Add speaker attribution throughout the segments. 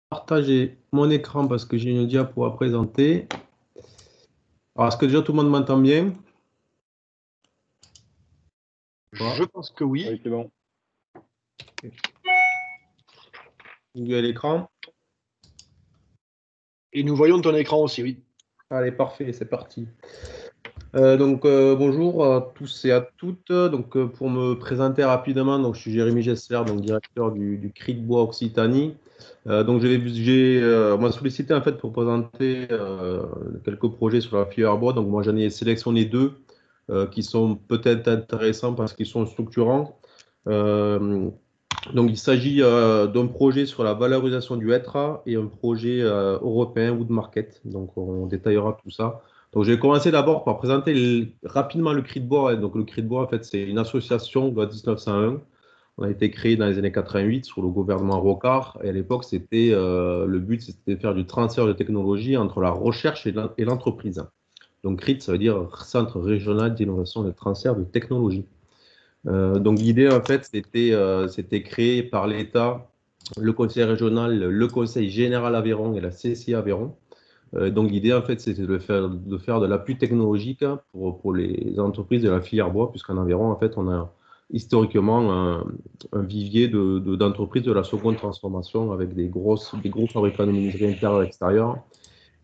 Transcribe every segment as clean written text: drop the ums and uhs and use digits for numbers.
Speaker 1: Partager mon écran parce que j'ai une diapo à présenter. Alors, est-ce que déjà tout le monde m'entend bien?
Speaker 2: Je pense que oui.
Speaker 3: Oui, c'est bon.
Speaker 1: Vous voyez l'écran?
Speaker 2: Et nous voyons ton écran aussi, oui.
Speaker 1: Allez, parfait, c'est parti. Bonjour à tous et à toutes. Pour me présenter rapidement, je suis Jérémy Gessler, directeur du CRI de Bois Occitanie. On m'a sollicité en fait pour présenter quelques projets sur la filière bois. Donc moi j'en ai sélectionné deux qui sont peut-être intéressants parce qu'ils sont structurants. Euh, il s'agit d'un projet sur la valorisation du hêtre et un projet européen Wood Market. Donc on détaillera tout ça. Donc je vais commencer d'abord par présenter rapidement le CRI de Bois. Donc le CRI de Bois, en fait, c'est une association de 1901. On a été créé dans les années 88 sous le gouvernement Rocard. Et à l'époque, le but, c'était de faire du transfert de technologie entre la recherche et l'entreprise. Donc CRIT, ça veut dire Centre régional d'innovation et de transfert de technologie. Donc l'idée, en fait, c'était créé par l'État, le conseil régional, le conseil général Aveyron et la CCI Aveyron. Donc l'idée, en fait, c'était de faire de l'appui technologique pour les entreprises de la filière bois, puisqu'en Aveyron, en fait, on a historiquement un vivier d'entreprises de la seconde transformation avec des gros fabricants de menuiserie intérieure et extérieure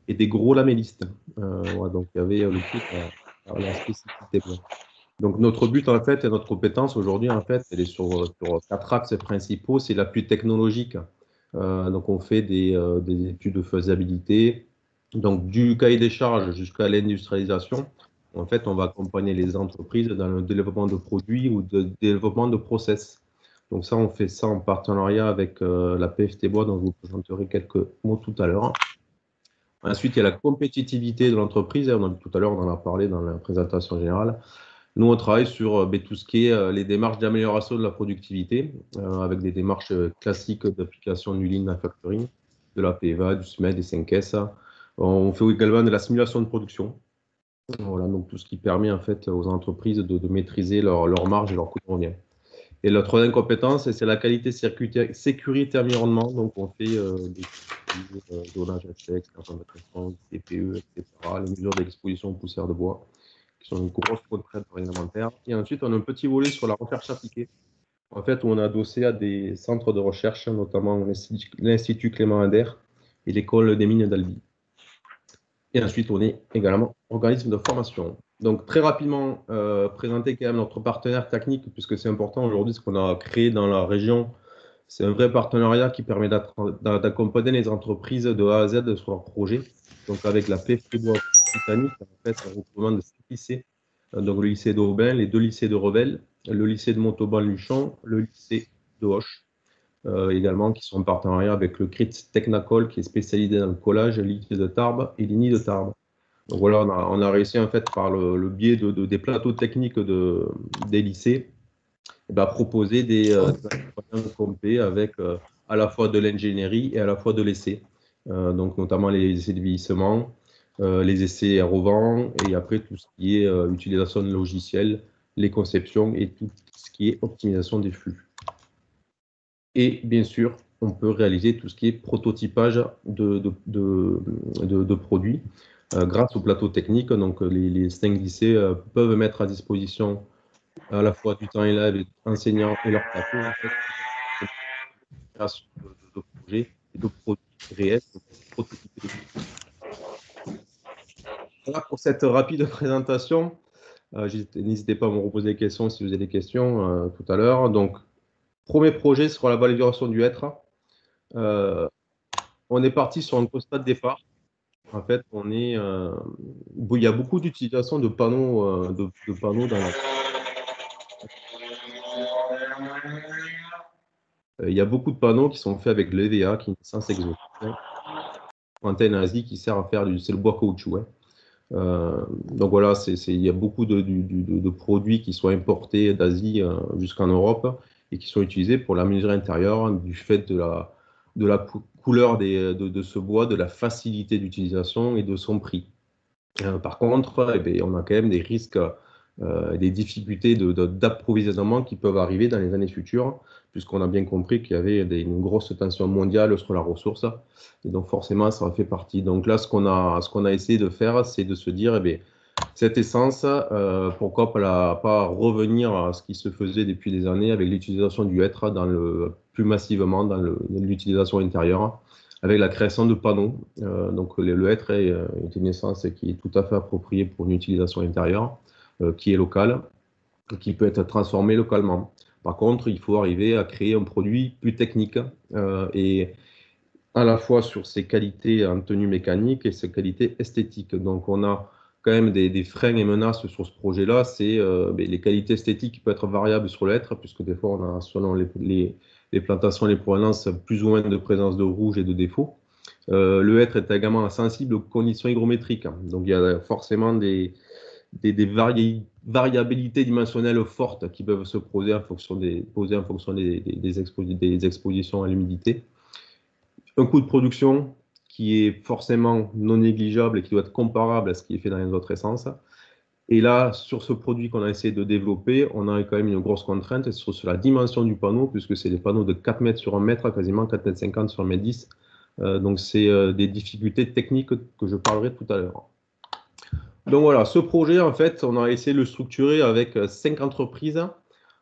Speaker 1: et des gros lamellistes. Donc il y avait le truc, la spécificité bois. Donc, notre but, en fait, et notre compétence aujourd'hui, en fait, elle est sur quatre axes principaux. C'est l'appui technologique. Donc, on fait des études de faisabilité. Donc, du cahier des charges jusqu'à l'industrialisation. En fait, on va accompagner les entreprises dans le développement de produits ou de développement de process. Donc, ça, on fait ça en partenariat avec la PFT Bois, dont je vous présenterai quelques mots tout à l'heure. Ensuite, il y a la compétitivité de l'entreprise. Tout à l'heure, on en a parlé dans la présentation générale. Nous, on travaille sur tout ce qui est les démarches d'amélioration de la productivité, avec des démarches classiques d'application du Lean Manufacturing, de la PEVA, du SMED, des 5S. On fait également de la simulation de production. Voilà, donc tout ce qui permet en fait aux entreprises de maîtriser leur marge et leur coût de revient. Et la troisième compétence, c'est la qualité sécurité environnement. Donc, on fait des donnage à chèque, carton de pression, TPE, etc., les mesures d'exposition aux poussières de bois, qui sont une grosse contrainte réglementaire. Et ensuite, on a un petit volet sur la recherche appliquée, en fait, où on a adossé à des centres de recherche, notamment l'Institut Clément Ader et l'École des mines d'Albi. Et ensuite, on est également organisme de formation. Donc, très rapidement, présenter quand même notre partenaire technique, puisque c'est important aujourd'hui, ce qu'on a créé dans la région. C'est un vrai partenariat qui permet d'accompagner les entreprises de A à Z sur leurs projets. Donc, avec la PFT Bois Occitanie, en fait, un regroupement de 6 lycées. Donc, le lycée d'Aubin, les deux lycées de Revel, le lycée de Montauban-Luchon, le lycée de Hoche, également, qui sont en partenariat avec le CRIT Technacol, qui est spécialisé dans le collage, l'IT de Tarbes et l'INI de Tarbes. Donc, voilà, on a réussi, en fait, par le biais des plateaux techniques des lycées, proposer des accompagnements complets avec à la fois de l'ingénierie et à la fois de l'essai. Donc, notamment les essais de vieillissement, les essais aérovents et après tout ce qui est utilisation de logiciels, les conceptions et tout ce qui est optimisation des flux. Et bien sûr, on peut réaliser tout ce qui est prototypage de produits grâce au plateau technique. Donc, les 5 lycées peuvent mettre à disposition à la fois du temps élève et enseignants et leur plateau, en fait, création de projets et de produits réels, de prototypes. Voilà pour cette rapide présentation. N'hésitez pas à me reposer des questions si vous avez des questions tout à l'heure. Donc, premier projet sur la valorisation du hêtre. On est parti sur un constat de départ. En fait, il y a beaucoup d'utilisation de panneaux, de panneaux dans la. Il y a beaucoup de panneaux qui sont faits avec l'EVA, qui est une essence exotique. Antenne Asie qui sert à faire c'est le bois caoutchouc. Donc voilà, il y a beaucoup de produits qui sont importés d'Asie jusqu'en Europe et qui sont utilisés pour la menuiserie intérieure du fait de la couleur de ce bois, de la facilité d'utilisation et de son prix. Par contre, on a quand même des risques des difficultés d'approvisionnement qui peuvent arriver dans les années futures, puisqu'on a bien compris qu'il y avait une grosse tension mondiale sur la ressource. Et donc forcément, ça en fait partie. Donc là, ce qu'on a essayé de faire, c'est de se dire, eh bien, cette essence, pourquoi pas revenir à ce qui se faisait depuis des années avec l'utilisation du hêtre plus massivement dans l'utilisation intérieure, avec la création de panneaux. Donc le hêtre est une essence qui est tout à fait appropriée pour une utilisation intérieure, qui est locale, qui peut être transformée localement. Par contre, il faut arriver à créer un produit plus technique et à la fois sur ses qualités en tenue mécanique et ses qualités esthétiques. Donc, on a quand même des freins et menaces sur ce projet-là. C'est les qualités esthétiques qui peuvent être variables sur l'être, puisque des fois, on a, selon les plantations, les provenances, plus ou moins de présence de rouge et de défauts. Le hêtre est également sensible aux conditions hygrométriques. Donc, il y a forcément des variabilités dimensionnelles fortes qui peuvent se poser en fonction des expositions à l'humidité. Un coût de production qui est forcément non négligeable et qui doit être comparable à ce qui est fait dans les autres essences. Et là, sur ce produit qu'on a essayé de développer, on a quand même une grosse contrainte sur la dimension du panneau, puisque c'est des panneaux de 4 mètres sur 1 mètre, quasiment 4 mètres 50 sur 1 mètre 10. Donc, c'est des difficultés techniques que je parlerai tout à l'heure. Donc voilà, ce projet, en fait, on a essayé de le structurer avec 5 entreprises,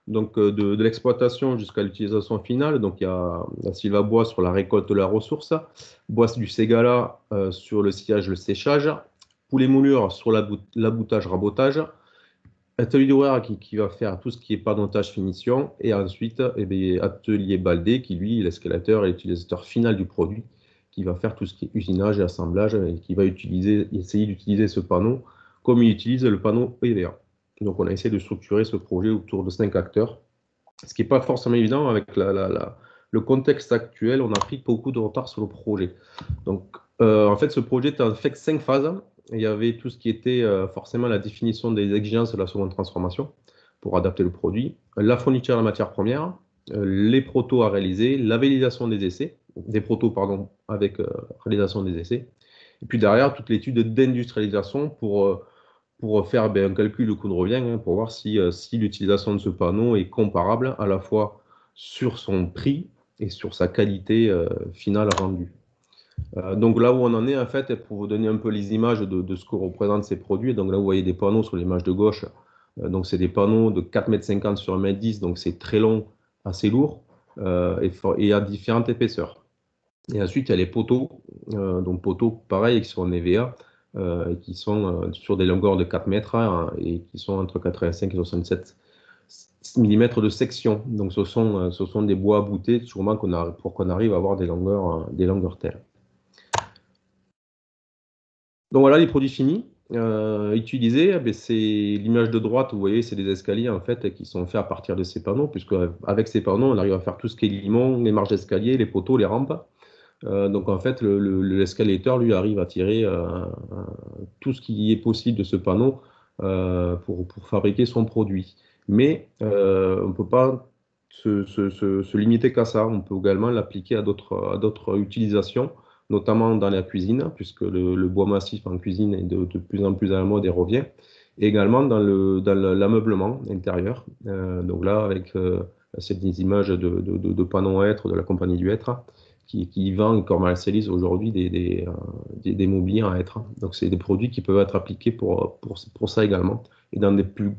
Speaker 1: donc de l'exploitation jusqu'à l'utilisation finale. Donc il y a la Sylva Bois sur la récolte de la ressource, Bois du Ségala sur le sillage, le séchage, Poulet Moulure sur l'aboutage, rabotage, Atelier d'Horaire qui va faire tout ce qui est panotage, finition, et ensuite Atelier Baldé qui lui, l'escalateur et l'utilisateur final du produit, qui va faire tout ce qui est usinage et assemblage et qui va essayer d'utiliser ce panneau comme il utilise le panneau EVA. Donc on a essayé de structurer ce projet autour de 5 acteurs, ce qui n'est pas forcément évident avec le contexte actuel. On a pris beaucoup de retard sur le projet. Donc en fait, ce projet était en fait 5 phases. Il y avait tout ce qui était forcément la définition des exigences de la seconde transformation pour adapter le produit, la fourniture de la matière première, les protos à réaliser, la validation des essais, des protos, pardon, avec réalisation des essais, et puis derrière, toute l'étude d'industrialisation pour faire un calcul de coût de revient, pour voir si l'utilisation de ce panneau est comparable à la fois sur son prix et sur sa qualité finale rendue. Donc là où on en est, en fait, pour vous donner un peu les images de ce que représentent ces produits, donc là vous voyez des panneaux sur l'image de gauche, donc c'est des panneaux de 4,50 m sur 1,10 m, donc c'est très long, assez lourd, et à différentes épaisseurs. Et ensuite, il y a les poteaux, donc poteaux pareil, qui sont en EVA, et qui sont sur des longueurs de 4 mètres et qui sont entre 85 et 67 mm de section. Donc ce sont des bois aboutés, sûrement pour qu'on arrive à avoir des longueurs telles. Donc voilà les produits finis. Utilisés, c'est l'image de droite, vous voyez, c'est des escaliers en fait qui sont faits à partir de ces panneaux, puisque avec ces panneaux, on arrive à faire tout ce qui est limon, les marches d'escalier, les poteaux, les rampes. Donc en fait, l'escalator lui arrive à tirer tout ce qui est possible de ce panneau pour fabriquer son produit. Mais on ne peut pas se limiter qu'à ça. On peut également l'appliquer à d'autres utilisations, notamment dans la cuisine, puisque le bois massif en cuisine est de plus en plus à la mode et revient. Et également dans l'ameublement intérieur. Donc là, avec cette image de panneaux hêtre de la compagnie du hêtre, qui vend et commercialise aujourd'hui des mobiliers en hêtre. Donc, c'est des produits qui peuvent être appliqués pour ça également, et dans des plus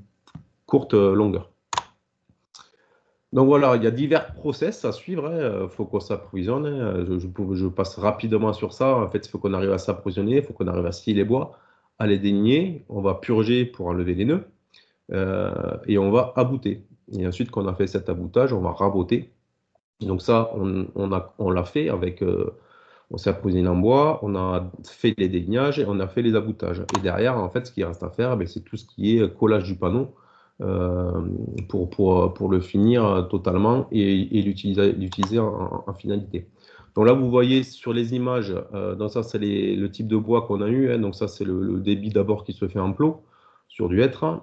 Speaker 1: courtes longueurs. Donc voilà, il y a divers process à suivre. Il faut qu'on s'approvisionne. Je passe rapidement sur ça. En fait, il faut qu'on arrive à s'approvisionner, il faut qu'on arrive à scier les bois, à les déligner. On va purger pour enlever les nœuds et on va abouter. Et ensuite, quand on a fait cet aboutage, on va raboter. Donc ça, on l'a fait avec, on s'est approvisionné en bois, on a fait les délignages et on a fait les aboutages. Et derrière, en fait, ce qui reste à faire, c'est tout ce qui est collage du panneau pour le finir totalement et l'utiliser en finalité. Donc là, vous voyez sur les images, donc ça, c'est le type de bois qu'on a eu. Donc ça, c'est le débit d'abord qui se fait en plot sur du hêtre.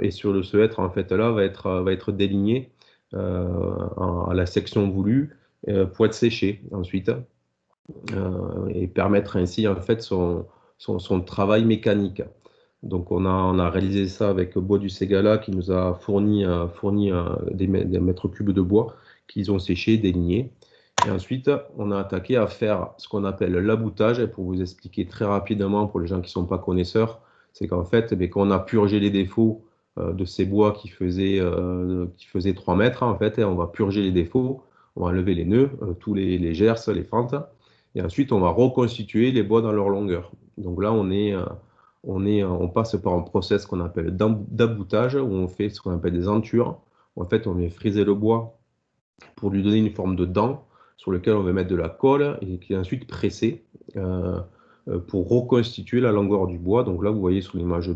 Speaker 1: Et sur ce hêtre, en fait, là, va être déligné à la section voulue pour être séché ensuite et permettre ainsi en fait son travail mécanique. Donc, on a réalisé ça avec Bois du Ségala qui nous a fourni des mètres cubes de bois qu'ils ont séché, délignés. Et ensuite, on a attaqué à faire ce qu'on appelle l'aboutage. Et pour vous expliquer très rapidement, pour les gens qui ne sont pas connaisseurs, c'est qu'en fait, quand on a purgé les défauts de ces bois qui faisaient 3 mètres, en fait, et on va purger les défauts, on va enlever les nœuds, tous les gerces, les fentes, et ensuite, on va reconstituer les bois dans leur longueur. Donc là, on passe par un process qu'on appelle d'aboutage, où on fait ce qu'on appelle des entures. En fait, on vient friser le bois pour lui donner une forme de dent sur lequel on va mettre de la colle et qui est ensuite pressée pour reconstituer la longueur du bois. Donc là, vous voyez sur l'image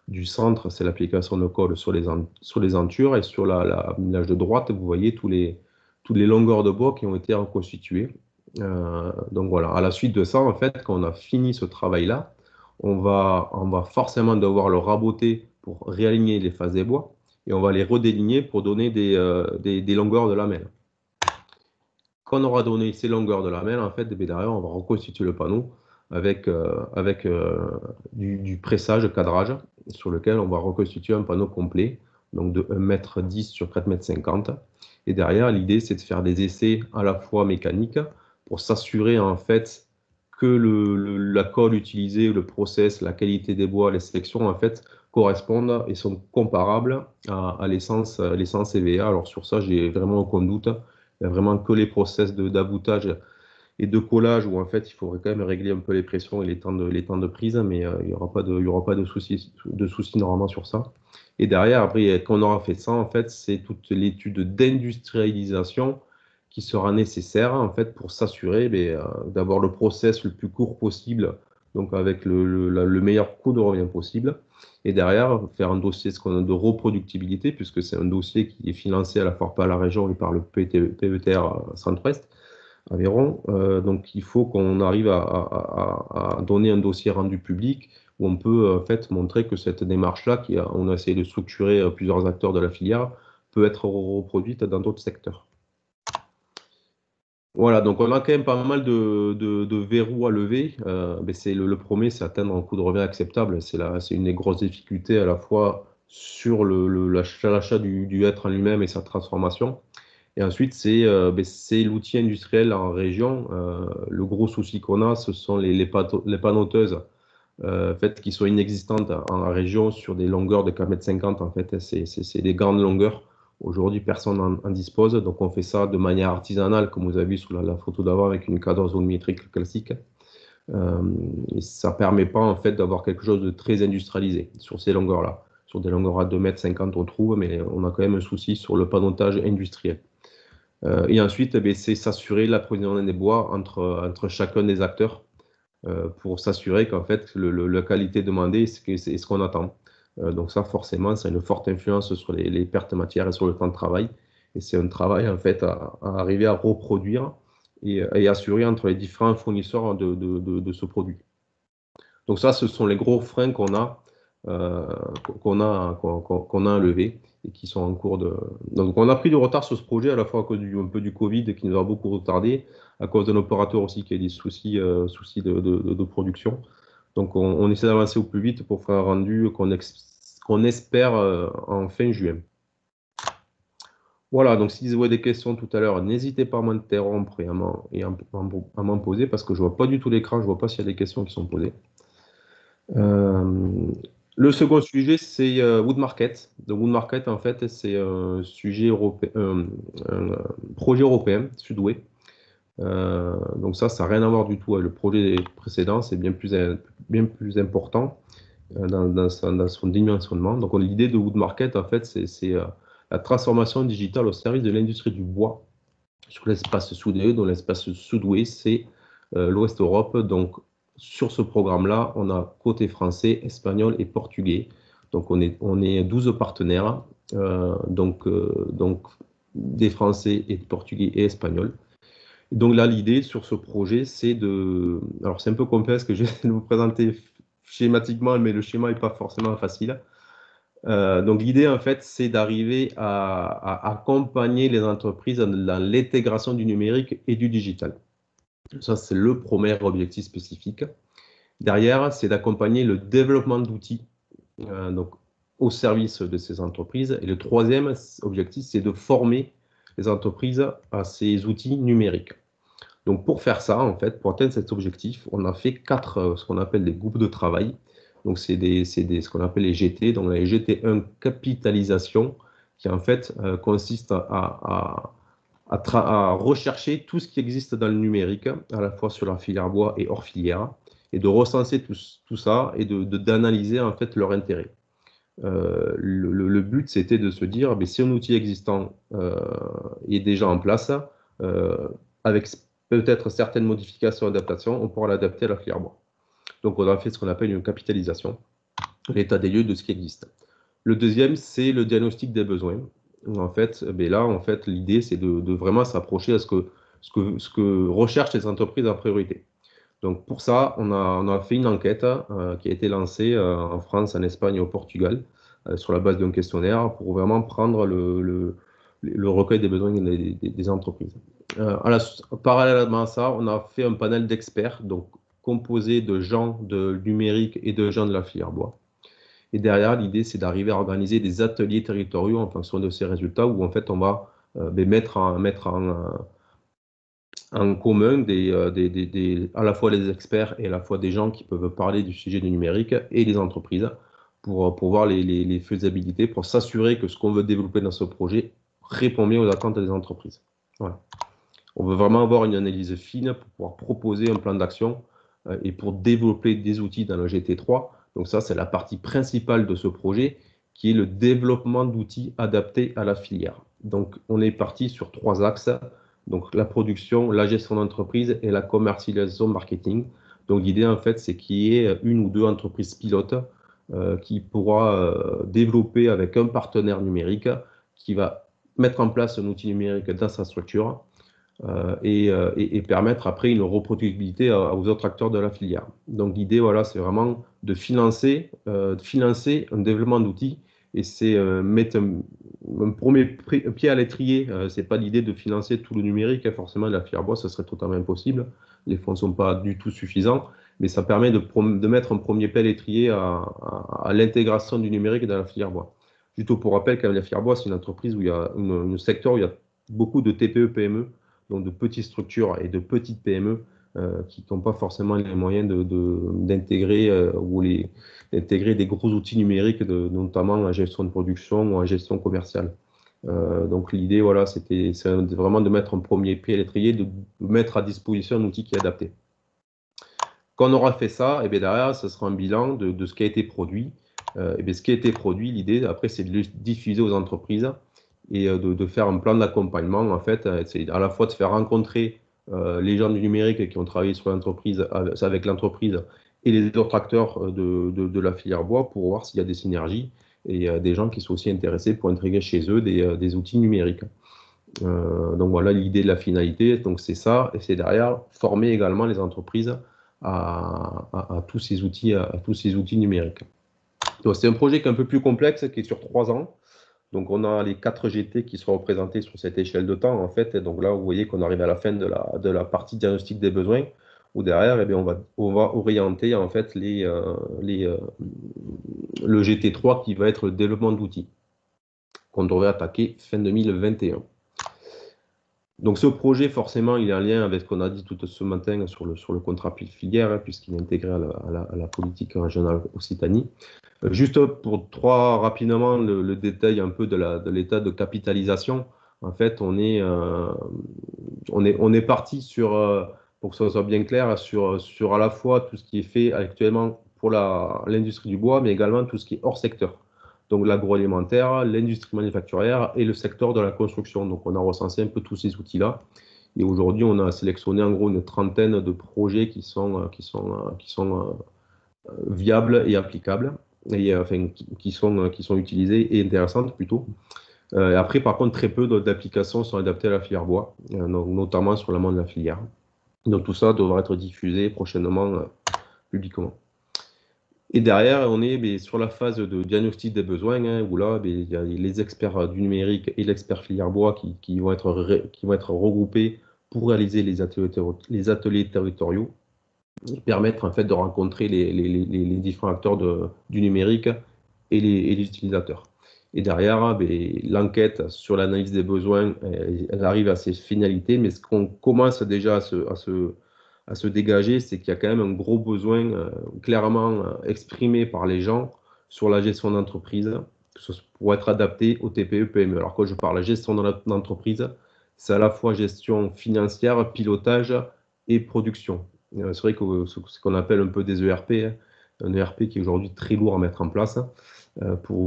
Speaker 1: du centre, c'est l'application de colle sur les entures, et sur l'image de droite, vous voyez toutes les longueurs de bois qui ont été reconstituées. Donc voilà, à la suite de ça, en fait, quand on a fini ce travail-là, on va forcément devoir le raboter pour réaligner les faces des bois, et on va les redéligner pour donner des longueurs de lamelles. Quand on aura donné ces longueurs de lamelles, en fait, derrière, on va reconstituer le panneau avec du pressage, cadrage, sur lequel on va reconstituer un panneau complet, donc de 1,10 m sur 4,50 m. Et derrière, l'idée, c'est de faire des essais à la fois mécaniques pour s'assurer, en fait, que la colle utilisée, le process, la qualité des bois, les sélections, en fait, correspondent et sont comparables à l'essence EVA. Alors sur ça, j'ai vraiment aucun doute. Il n'y a vraiment que les process d'aboutage et de collage où en fait il faudrait quand même régler un peu les pressions et les temps de prise, mais il n'y aura pas de soucis normalement sur ça. Et derrière, après, quand on aura fait ça, en fait, c'est toute l'étude d'industrialisation qui sera nécessaire en fait pour s'assurer d'avoir le process le plus court possible, donc avec le meilleur coût de revient possible. Et derrière, faire un dossier ce qu'on a de reproductibilité, puisque c'est un dossier qui est financé à la fois par la région et par le PETR Centre-Ouest, Aveyron. Donc il faut qu'on arrive à donner un dossier rendu public où on peut en fait montrer que cette démarche-là, on a essayé de structurer plusieurs acteurs de la filière, peut être reproduite dans d'autres secteurs. Voilà, donc on a quand même pas mal de verrous à lever. Mais le premier, c'est atteindre un coût de revient acceptable. C'est une des grosses difficultés à la fois sur l'achat du être en lui-même et sa transformation. Et ensuite, c'est l'outil industriel en région. Le gros souci qu'on a, ce sont les panoteuses en fait, qui sont inexistantes en région sur des longueurs de 4,50 m. En fait, c'est des grandes longueurs. Aujourd'hui, personne n'en dispose. Donc, on fait ça de manière artisanale, comme vous avez vu sur la photo d'avant, avec une cadence volumétrique classique. Et ça ne permet pas, en fait, d'avoir quelque chose de très industrialisé sur ces longueurs-là. Sur des longueurs à 2,50 m, on trouve, mais on a quand même un souci sur le panotage industriel. Et ensuite, c'est s'assurer l'approvisionnement des bois entre chacun des acteurs pour s'assurer qu'en fait, la qualité demandée, c'est ce qu'on attend. Donc ça, forcément, ça a une forte influence sur les pertes de matière et sur le temps de travail. Et c'est un travail, en fait, à arriver à reproduire et assurer entre les différents fournisseurs de ce produit. Donc ça, ce sont les gros freins qu'on a à lever et qui sont en cours de... Donc on a pris du retard sur ce projet à la fois à cause un peu du Covid qui nous a beaucoup retardé, à cause d'un opérateur aussi qui a des soucis de production. Donc on essaie d'avancer au plus vite pour faire un rendu qu'on espère en fin juin. Voilà, donc si vous avez des questions tout à l'heure, n'hésitez pas à m'interrompre et à m'en poser parce que je ne vois pas du tout l'écran, je ne vois pas s'il y a des questions qui sont posées. Le second sujet, c'est Wood Market. Donc, Wood Market, en fait, c'est un sujet européen, un projet européen, Sudway. Donc ça n'a rien à voir du tout avec le projet précédent, c'est bien plus important dans son dimensionnement. Donc, l'idée de Wood Market, en fait, c'est la transformation digitale au service de l'industrie du bois sur l'espace Sudway. Donc, l'espace Sudway, c'est l'Ouest Europe. Donc, sur ce programme-là, on a côté français, espagnol et portugais. Donc, on est 12 partenaires, donc des Français et des Portugais et Espagnols. Et donc là, l'idée sur ce projet, c'est de... Alors, c'est un peu complexe que j'essaie de vous présenter schématiquement, mais le schéma n'est pas forcément facile. Donc, l'idée, en fait, c'est d'arriver à accompagner les entreprises dans l'intégration du numérique et du digital. Ça, c'est le premier objectif spécifique. Derrière, c'est d'accompagner le développement d'outils donc, au service de ces entreprises. Et le troisième objectif, c'est de former les entreprises à ces outils numériques. Donc pour faire ça, en fait, pour atteindre cet objectif, on a fait ce qu'on appelle des groupes de travail. Donc c'est ce qu'on appelle les GT. Donc les GT1 capitalisation, qui en fait consiste à rechercher tout ce qui existe dans le numérique, à la fois sur la filière bois et hors filière, et de recenser tout ça et d'analyser en fait leur intérêt. Le but, c'était de se dire, si un outil existant est déjà en place, avec peut-être certaines modifications, adaptations, on pourra l'adapter à la filière bois. Donc, on a fait ce qu'on appelle une capitalisation, l'état des lieux de ce qui existe. Le deuxième, c'est le diagnostic des besoins. En fait, l'idée, c'est de vraiment s'approcher à ce que recherchent les entreprises en priorité. Donc, pour ça, on a fait une enquête qui a été lancée en France, en Espagne et au Portugal, sur la base d'un questionnaire pour vraiment prendre le recueil des besoins des entreprises. Parallèlement à ça, on a fait un panel d'experts, donc composé de gens de numérique et de gens de la filière bois. Et derrière, l'idée, c'est d'arriver à organiser des ateliers territoriaux en fonction de ces résultats, où en fait, on va mettre en commun à la fois les experts et à la fois des gens qui peuvent parler du sujet du numérique et les entreprises pour voir les faisabilités, pour s'assurer que ce qu'on veut développer dans ce projet répond bien aux attentes des entreprises. Voilà. On veut vraiment avoir une analyse fine pour pouvoir proposer un plan d'action et pour développer des outils dans le GT3. Donc ça, c'est la partie principale de ce projet, qui est le développement d'outils adaptés à la filière. Donc on est parti sur 3 axes. Donc la production, la gestion d'entreprise et la commercialisation marketing. Donc l'idée, en fait, c'est qu'il y ait une ou deux entreprises pilotes qui pourra développer avec un partenaire numérique qui va mettre en place un outil numérique dans sa structure et permettre après une reproductibilité aux autres acteurs de la filière. Donc l'idée, voilà, c'est vraiment de financer un développement d'outils et c'est mettre un premier pied à l'étrier. C'est pas l'idée de financer tout le numérique, forcément, de la filière bois, ce serait totalement impossible. Les fonds ne sont pas du tout suffisants, mais ça permet de mettre un premier pied à l'étrier à l'intégration du numérique dans la filière bois. Juste pour rappel, quand la filière bois, c'est une entreprise où il y a un secteur où il y a beaucoup de TPE, PME, donc de petites structures et de petites PME qui n'ont pas forcément les moyens d'intégrer d'intégrer des gros outils numériques, notamment en gestion de production ou en gestion commerciale. Donc l'idée, voilà, c'est vraiment de mettre un premier pied à l'étrier, de mettre à disposition un outil qui est adapté. Quand on aura fait ça, et bien derrière, ce sera un bilan de ce qui a été produit. Et bien ce qui a été produit, l'idée, après, c'est de le diffuser aux entreprises et de faire un plan d'accompagnement. En fait, c'est à la fois de faire rencontrer les gens du numérique qui ont travaillé sur l'entreprise, avec l'entreprise et les autres acteurs de la filière bois pour voir s'il y a des synergies et des gens qui sont aussi intéressés pour intégrer chez eux des outils numériques. Donc voilà l'idée de la finalité. Donc c'est ça, et c'est derrière former également les entreprises à tous ces outils numériques. Donc c'est un projet qui est un peu plus complexe, qui est sur 3 ans. Donc on a les 4 GT qui sont représentés sur cette échelle de temps, en fait. Et donc là, vous voyez qu'on arrive à la fin de la partie diagnostic des besoins, où derrière, eh bien, on va orienter en fait le GT3 qui va être le développement d'outils, qu'on devrait attaquer fin 2021. Donc ce projet, forcément, il est en lien avec ce qu'on a dit tout ce matin sur le contrat filière, hein, puisqu'il est intégré à la politique régionale Occitanie. Juste pour rapidement le détail un peu de l'état de capitalisation. En fait, on est parti sur, pour que ça soit bien clair, sur à la fois tout ce qui est fait actuellement pour l'industrie du bois, mais également tout ce qui est hors secteur. Donc l'agroalimentaire, l'industrie manufacturière et le secteur de la construction. Donc on a recensé un peu tous ces outils-là. Et aujourd'hui, on a sélectionné en gros une trentaine de projets qui sont viables et applicables, et enfin qui sont utilisés et intéressantes plutôt. Après, par contre, très peu d'applications sont adaptées à la filière bois, notamment sur l'amont de la filière. Donc tout ça devra être diffusé prochainement publiquement. Et derrière, on est sur la phase de diagnostic des besoins, hein, où là, il y a les experts du numérique et l'expert filière bois qui vont être regroupés pour réaliser les ateliers territoriaux. et permettre en fait de rencontrer les différents acteurs du numérique et les utilisateurs. Et derrière, ben, l'enquête sur l'analyse des besoins, elle arrive à ses finalités, mais ce qu'on commence déjà à se dégager, c'est qu'il y a quand même un gros besoin clairement exprimé par les gens sur la gestion d'entreprise pour être adapté au TPE-PME. Alors quand je parle de gestion d'entreprise, c'est à la fois gestion financière, pilotage et production. C'est vrai que ce qu'on appelle un peu des ERP, hein, un ERP qui est aujourd'hui très lourd à mettre en place,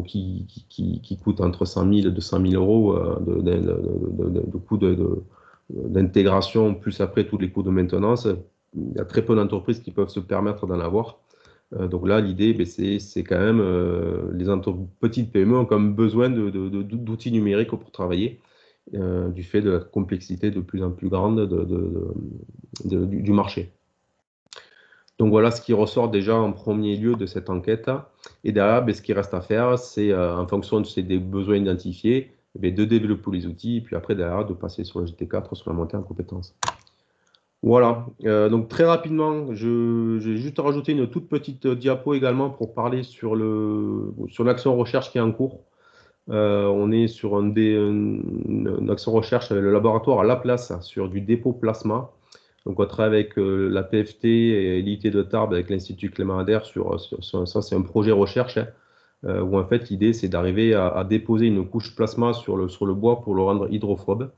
Speaker 1: qui coûte entre 100 000 et 200 000 euros de coûts d'intégration, plus après tous les coûts de maintenance. Il y a très peu d'entreprises qui peuvent se permettre d'en avoir. Donc là, l'idée, ben, c'est quand même les petites PME ont quand même besoin d'outils numériques pour travailler, du fait de la complexité de plus en plus grande du marché. Donc voilà ce qui ressort déjà en premier lieu de cette enquête. Et derrière, ben, ce qui reste à faire, c'est en fonction de ces besoins identifiés, ben, de développer les outils, et puis après, derrière, de passer sur le GT4, sur la montée en compétences. Voilà, donc très rapidement, j'ai juste rajouté une toute petite diapo également pour parler sur l'action recherche qui est en cours. On est sur une action recherche avec le laboratoire à La Place sur du dépôt plasma. Donc on travaille avec la PFT et l'IT de Tarbes avec l'Institut Clément Ader sur ça, c'est un projet recherche où en fait l'idée c'est d'arriver à déposer une couche plasma sur le bois pour le rendre hydrophobe.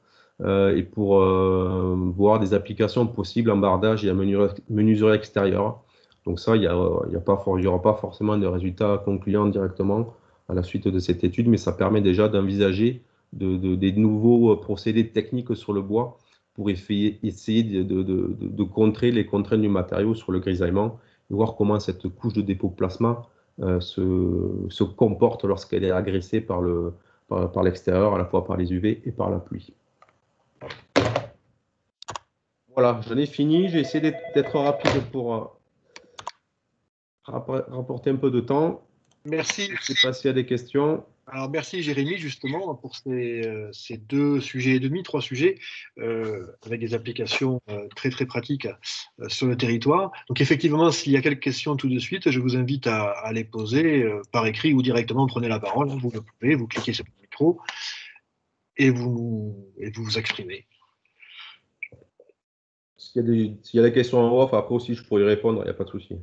Speaker 1: Et pour voir des applications possibles en bardage et en menuiserie extérieure. Donc ça, il n'y aura pas forcément de résultats concluants directement à la suite de cette étude, mais ça permet déjà d'envisager des nouveaux procédés techniques sur le bois pour essayer de contrer les contraintes du matériau sur le grisaillement et voir comment cette couche de dépôt plasma se comporte lorsqu'elle est agressée par l'extérieur, à la fois par les UV et par la pluie. Voilà, j'en ai fini. J'ai essayé d'être rapide pour rapporter un peu de temps.
Speaker 2: Merci.
Speaker 1: Je ne sais pas s'il y a des questions.
Speaker 2: Alors, merci Jérémy, justement, pour ces 2 sujets et demi, 3 sujets, avec des applications très, très pratiques sur le territoire. Donc, effectivement, s'il y a quelques questions tout de suite, je vous invite à les poser par écrit ou directement, prenez la parole. Vous le pouvez, vous cliquez sur le micro et vous vous exprimez.
Speaker 1: S'il y a des questions en off, après aussi, je pourrais y répondre, il n'y a pas de souci.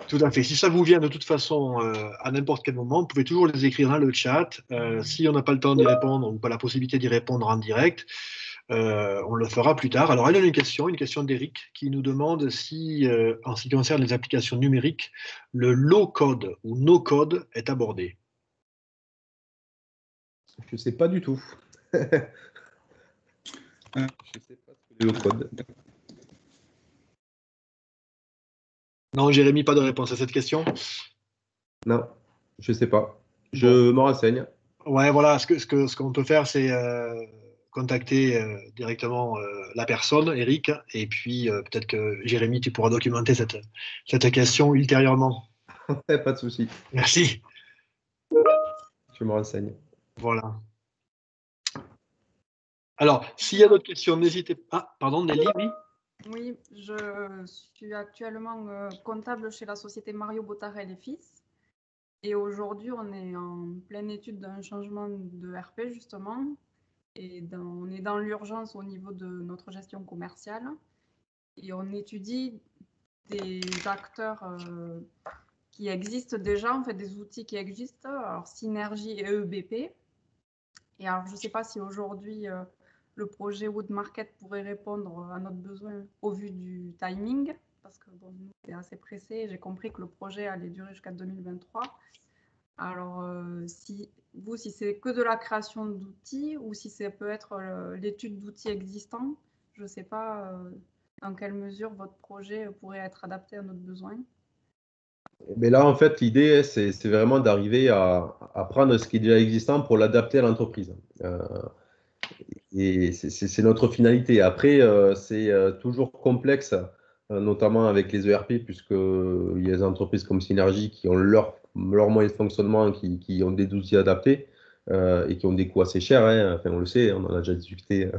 Speaker 2: Tout à fait. Si ça vous vient de toute façon à n'importe quel moment, vous pouvez toujours les écrire dans le chat. Si on n'a pas le temps d'y répondre ou pas la possibilité d'y répondre en direct, on le fera plus tard. Alors, il y a une question d'Eric qui nous demande si, en ce qui concerne les applications numériques, le low-code ou no-code est abordé.
Speaker 1: Je ne sais pas du tout. Je ne sais pas ce que le low-code.
Speaker 2: Non, Jérémy, pas de réponse à cette question?
Speaker 1: Non, je ne sais pas. Je me renseigne.
Speaker 2: Ouais, voilà, ce qu'on peut faire, c'est contacter directement la personne, Eric, et puis peut-être que Jérémy, tu pourras documenter cette question ultérieurement.
Speaker 1: Pas de souci.
Speaker 2: Merci.
Speaker 1: Je me renseigne.
Speaker 2: Voilà. Alors, s'il y a d'autres questions, n'hésitez pas. Ah, pardon, Nelly, oui.
Speaker 3: Oui, je suis actuellement comptable chez la société Mario Botarel et Fils. Et aujourd'hui, on est en pleine étude d'un changement de RP, justement. Et on est dans l'urgence au niveau de notre gestion commerciale. Et on étudie des acteurs qui existent déjà, en fait, des outils qui existent, alors Synergie et EBP. Et alors, je ne sais pas si aujourd'hui, le projet Wood Market pourrait répondre à notre besoin au vu du timing, parce que bon, nous, c'est assez pressé. J'ai compris que le projet allait durer jusqu'à 2023. Alors, si c'est que de la création d'outils ou si ça peut être l'étude d'outils existants, je ne sais pas dans quelle mesure votre projet pourrait être adapté à notre besoin.
Speaker 1: Mais là, en fait, l'idée, c'est vraiment d'arriver à prendre ce qui est déjà existant pour l'adapter à l'entreprise. Et c'est notre finalité. Après, c'est toujours complexe, notamment avec les ERP, puisqu'il y a des entreprises comme Synergie qui ont leurs moyens de fonctionnement, qui ont des outils adaptés et qui ont des coûts assez chers. Hein. Enfin, on le sait, on en a déjà discuté.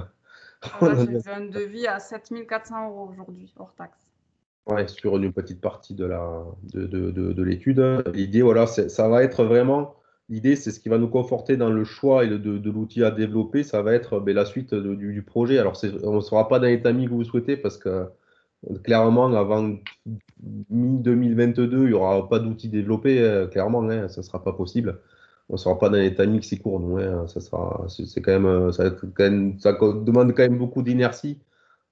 Speaker 3: Là, j'ai un devis à 7 400 € aujourd'hui, hors taxe.
Speaker 1: Ouais, sur une petite partie de l'étude. L'idée, voilà, ça va être vraiment, l'idée, c'est ce qui va nous conforter dans le choix et de l'outil à développer, ça va être la suite du projet. Alors, on ne sera pas dans les timings que vous souhaitez parce que clairement, avant mi-2022, il n'y aura pas d'outils développés, clairement, hein, ça ne sera pas possible. On ne sera pas dans les timings si courts, nous, hein, c'est quand même, ça va être quand même, ça demande quand même beaucoup d'inertie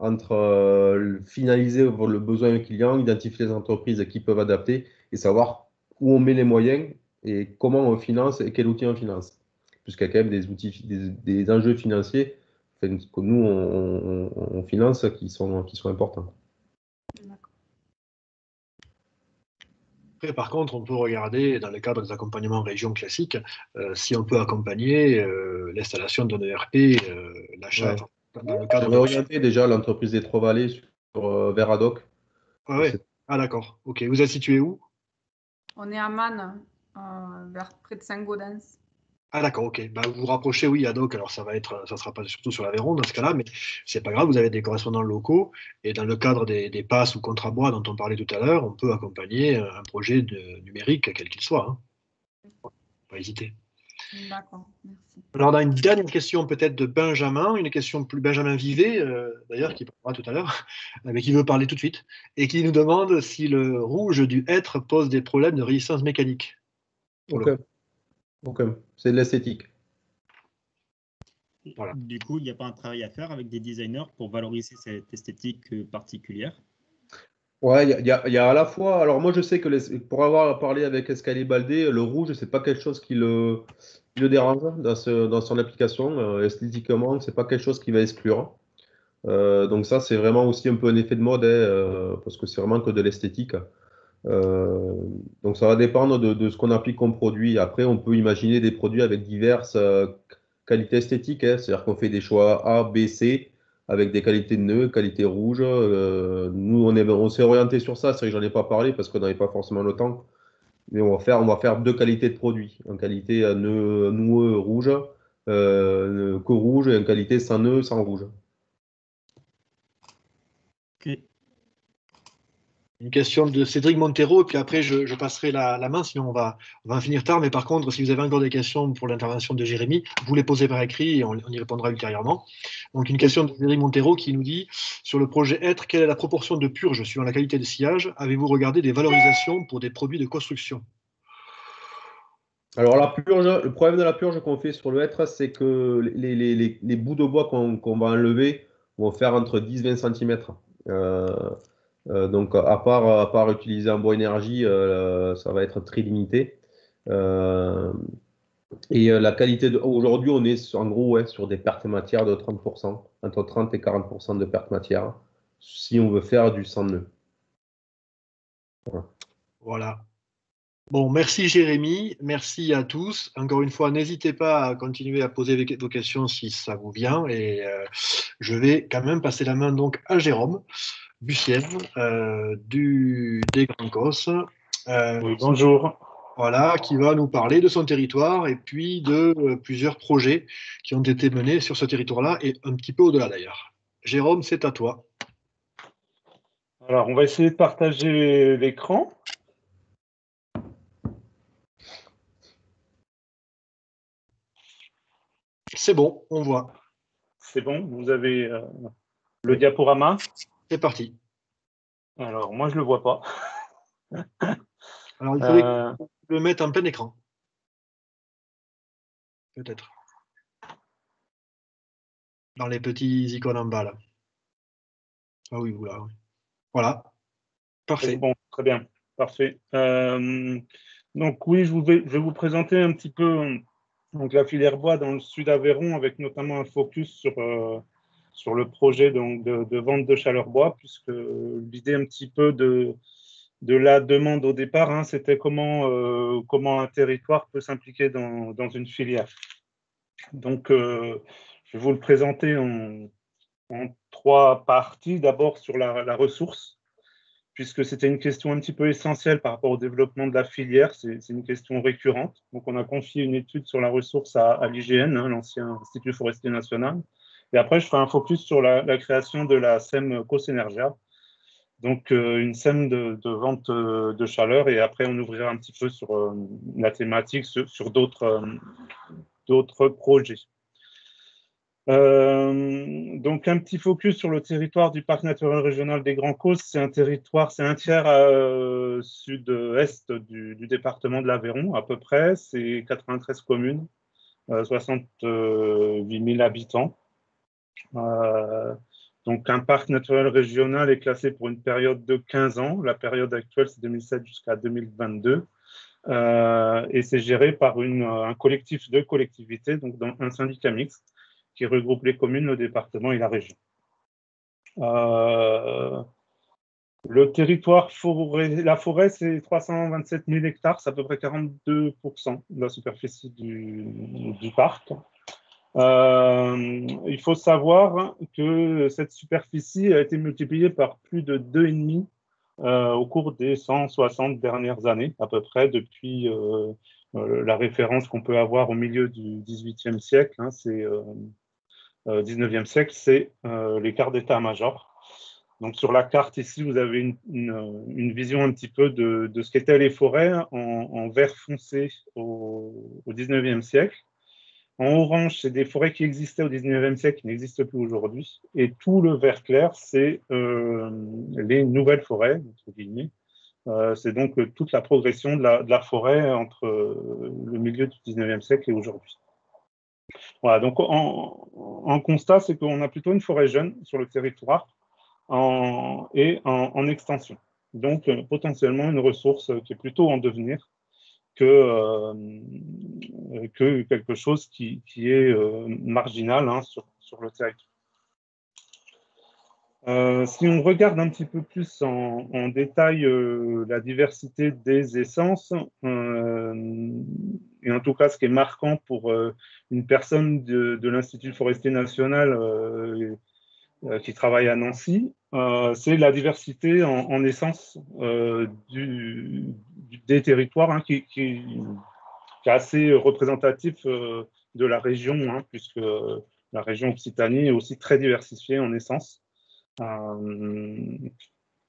Speaker 1: entre finaliser le besoin du client, identifier les entreprises qui peuvent adapter et savoir où on met les moyens et comment on finance et quel outil on finance. Puisqu'il y a quand même des outils, des enjeux financiers que nous, on finance qui sont importants.
Speaker 3: D'accord.
Speaker 2: Après, par contre, on peut regarder, dans le cadre des accompagnements région classiques, si on peut accompagner l'installation d'un ERP, l'achat,
Speaker 1: Ouais.
Speaker 2: dans le cadre
Speaker 1: J'avais
Speaker 2: de...
Speaker 1: orienté déjà l'entreprise des Trois-Vallées sur vers Adoc.
Speaker 2: Ah ouais. Ah d'accord. Ok. Vous êtes situé où?
Speaker 3: On est à Man, vers près de Saint-Gaudens.
Speaker 2: Ah d'accord, ok. Bah, vous vous rapprochez, oui, à Doc. Alors ça sera pas surtout sur l'Aveyron dans ce cas-là, mais c'est pas grave. Vous avez des correspondants locaux et dans le cadre des passes ou contrats bois dont on parlait tout à l'heure, on peut accompagner un projet numérique quel qu'il soit. Hein. Pas hésiter.
Speaker 3: D'accord, merci.
Speaker 2: Alors on a une dernière question peut-être de Benjamin, une question plus Benjamin Vivet d'ailleurs qui parlera tout à l'heure, mais qui veut parler tout de suite et qui nous demande si le rouge du hêtre pose des problèmes de résistance mécanique. Pour le...
Speaker 1: Ok. C'est de l'esthétique.
Speaker 2: Voilà.
Speaker 4: Du coup, il n'y a pas un travail à faire avec des designers pour valoriser cette esthétique particulière?
Speaker 1: Ouais, il y a à la fois. Alors, moi, je sais que pour avoir parlé avec Escalier Baldé, le rouge, c'est pas quelque chose qui le dérange dans son application. Esthétiquement, c'est pas quelque chose qui va exclure. Donc, ça, c'est vraiment aussi un peu un effet de mode, hein, parce que c'est vraiment que de l'esthétique. Euh, donc, ça va dépendre de ce qu'on applique comme produit. Après, on peut imaginer des produits avec diverses qualités esthétiques, hein. C'est-à-dire qu'on fait des choix A, B, C avec des qualités de nœuds, qualité rouge. Nous, on s'est orienté sur ça. C'est vrai que j'en ai pas parlé parce qu'on n'avait pas forcément le temps. Mais on va faire deux qualités de produits. En qualité nœud noueux rouge, que rouge, et en qualité sans nœud, sans rouge.
Speaker 4: Ok.
Speaker 2: Une question de Cédric Montero, et puis après je passerai la main, sinon on va en finir tard. Mais par contre, si vous avez encore des questions pour l'intervention de Jérémy, vous les posez par écrit et on y répondra ultérieurement. Donc une question de Cédric Montero qui nous dit, sur le projet Être, quelle est la proportion de purge suivant la qualité de sillage? Avez-vous regardé des valorisations pour des produits de construction?
Speaker 1: Alors la purge, le problème de la purge qu'on fait sur le hêtre, c'est que les bouts de bois qu'on va enlever vont faire entre 10 et 20 cm. Donc à part utiliser un bois énergie, ça va être très limité. Euh, la qualité de... Aujourd'hui, on est en gros sur des pertes matières de 30%, entre 30 et 40% de pertes matières, si on veut faire du sans nœud. Voilà.
Speaker 2: Voilà. Bon, merci Jérémy, merci à tous. Encore une fois, n'hésitez pas à continuer à poser vos questions si ça vous vient. Et je vais quand même passer la main donc à Jérôme Bussienne des Grands Cosses.
Speaker 5: Oui, bonjour.
Speaker 2: Voilà, qui va nous parler de son territoire et puis de plusieurs projets qui ont été menés sur ce territoire-là et un petit peu au-delà d'ailleurs. Jérôme, c'est à toi.
Speaker 5: Alors, on va essayer de partager l'écran.
Speaker 2: C'est bon, on voit.
Speaker 5: C'est bon, vous avez le diaporama.
Speaker 2: C'est parti.
Speaker 5: Alors, moi, je ne le vois pas.
Speaker 2: Alors, il faudrait le mettre en plein écran. Peut-être. Dans les petits icônes en bas, là. Ah oui, voilà. Voilà. Parfait.
Speaker 5: Bon, très bien. Parfait. Donc, oui, je vais vous présenter un petit peu donc, la filière bois dans le sud Aveyron, avec notamment un focus sur le projet donc, de vente de chaleur bois, puisque l'idée un petit peu de la demande au départ, hein, c'était comment un territoire peut s'impliquer dans une filière. Donc, je vais vous le présenter en trois parties. D'abord sur la ressource, puisque c'était une question un petit peu essentielle par rapport au développement de la filière. C'est une question récurrente. Donc, on a confié une étude sur la ressource à l'IGN, hein, l'ancien Institut forestier national. Et après, je ferai un focus sur la création de la SEM Cosenergia, Donc, une scène de vente de chaleur, et après, on ouvrira un petit peu sur la thématique, sur d'autres projets. Donc, un petit focus sur le territoire du parc naturel régional des Grands Causses. C'est un territoire, c'est un tiers sud-est du département de l'Aveyron, à peu près. C'est 93 communes, 68 000 habitants. Donc, un parc naturel régional est classé pour une période de 15 ans. La période actuelle, c'est 2007 jusqu'à 2022. Et c'est géré par un collectif de collectivités, donc un syndicat mixte, qui regroupe les communes, le département et la région. Le territoire la forêt, c'est 327 000 hectares, c'est à peu près 42% de la superficie du parc. Il faut savoir que cette superficie a été multipliée par plus de 2,5 au cours des 160 dernières années, à peu près, depuis la référence qu'on peut avoir au milieu du XVIIIe siècle, hein, c'est 19e siècle, c'est les cartes d'état-major. Donc, sur la carte, ici, vous avez une vision un petit peu de ce qu'étaient les forêts en vert foncé au 19e siècle. En orange, c'est des forêts qui existaient au 19e siècle, qui n'existent plus aujourd'hui. Et tout le vert clair, c'est les nouvelles forêts, entre guillemets. C'est donc toute la progression de la forêt entre le milieu du 19e siècle et aujourd'hui. Voilà, donc en constat, c'est qu'on a plutôt une forêt jeune sur le territoire et en extension. Donc, potentiellement une ressource qui est plutôt en devenir que quelque chose qui est marginal, hein, sur le territoire. Si on regarde un petit peu plus en détail la diversité des essences, et en tout cas ce qui est marquant pour une personne de l'Institut forestier national qui travaille à Nancy, c'est la diversité en essence des territoires, hein, qui est assez représentatif de la région, hein, puisque la région Occitanie est aussi très diversifiée en essence.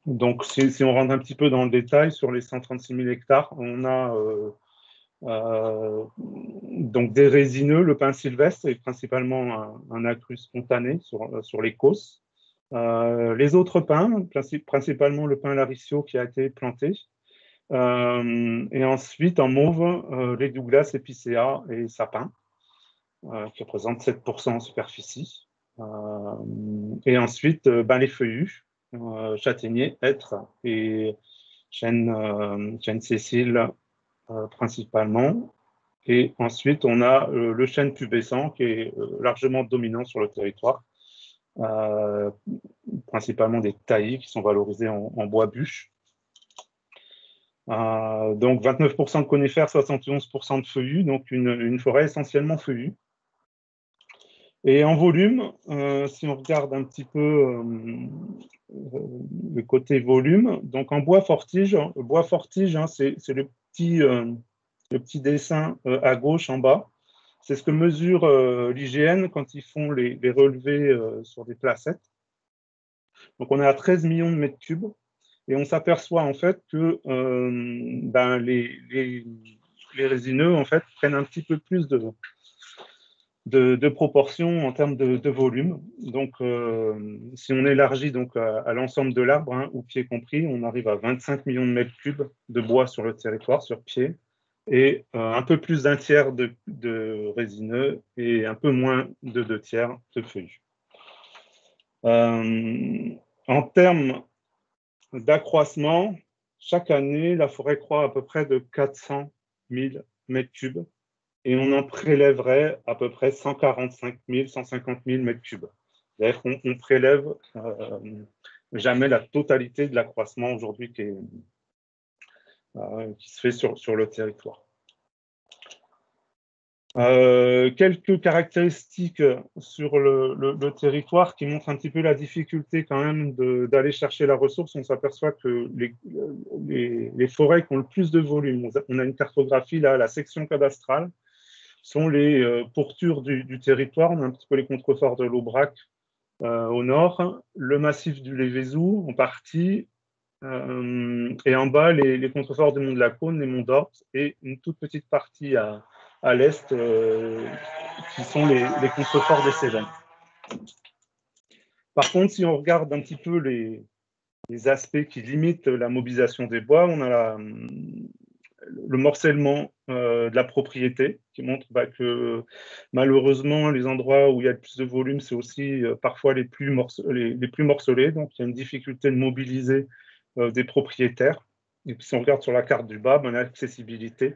Speaker 5: Donc, si on rentre un petit peu dans le détail, sur les 136 000 hectares, on a donc des résineux, le pin sylvestre est principalement un acrus spontané sur les causses. Les autres pins, principalement le pin laricio qui a été planté. Et ensuite, en mauve, les Douglas, épicéa et sapins, qui représentent 7% en superficie. Et ensuite, les feuillus, châtaigniers, hêtres et chêne Cécile principalement. Et ensuite, on a le chêne pubescent qui est largement dominant sur le territoire, principalement des taillis qui sont valorisés en bois bûche. Donc 29% de conifères, 71% de feuillus, donc une forêt essentiellement feuillue. Et en volume, si on regarde un petit peu le côté volume, donc en bois fortige, hein, c'est le petit dessin à gauche en bas. C'est ce que mesure l'IGN quand ils font les relevés sur des placettes. Donc on est à 13 millions de mètres cubes. Et on s'aperçoit en fait que les résineux en fait prennent un petit peu plus de proportions en termes de volume. Donc, si on élargit donc à l'ensemble de l'arbre, hein, au pied compris, on arrive à 25 millions de mètres cubes de bois sur le territoire, sur pied, et un peu plus d'un tiers de résineux et un peu moins de 2/3 de feuillus. En termes d'accroissement, chaque année, la forêt croît à peu près de 400 000 mètres cubes et on en prélèverait à peu près 145 000, 150 000 mètres cubes. C'est-à-dire qu'on ne prélève jamais la totalité de l'accroissement aujourd'hui qui se fait sur le territoire. Quelques caractéristiques sur le territoire qui montrent un petit peu la difficulté quand même d'aller chercher la ressource. On s'aperçoit que les forêts qui ont le plus de volume, on a une cartographie là, la section cadastrale, sont les pourtures du territoire. On a un petit peu les contreforts de l'Aubrac au nord, le massif du Lévézou en partie, Et en bas, les contreforts du mont de la Cône, les monts d'Orps, et une toute petite partie à l'est, qui sont les contreforts des Cévennes. Par contre, si on regarde un petit peu les aspects qui limitent la mobilisation des bois, on a le morcellement de la propriété, qui montre que malheureusement, les endroits où il y a le plus de volume, c'est aussi parfois les plus morcelés. Donc, il y a une difficulté de mobiliser des propriétaires. Et puis, si on regarde sur la carte du bas, l'accessibilité,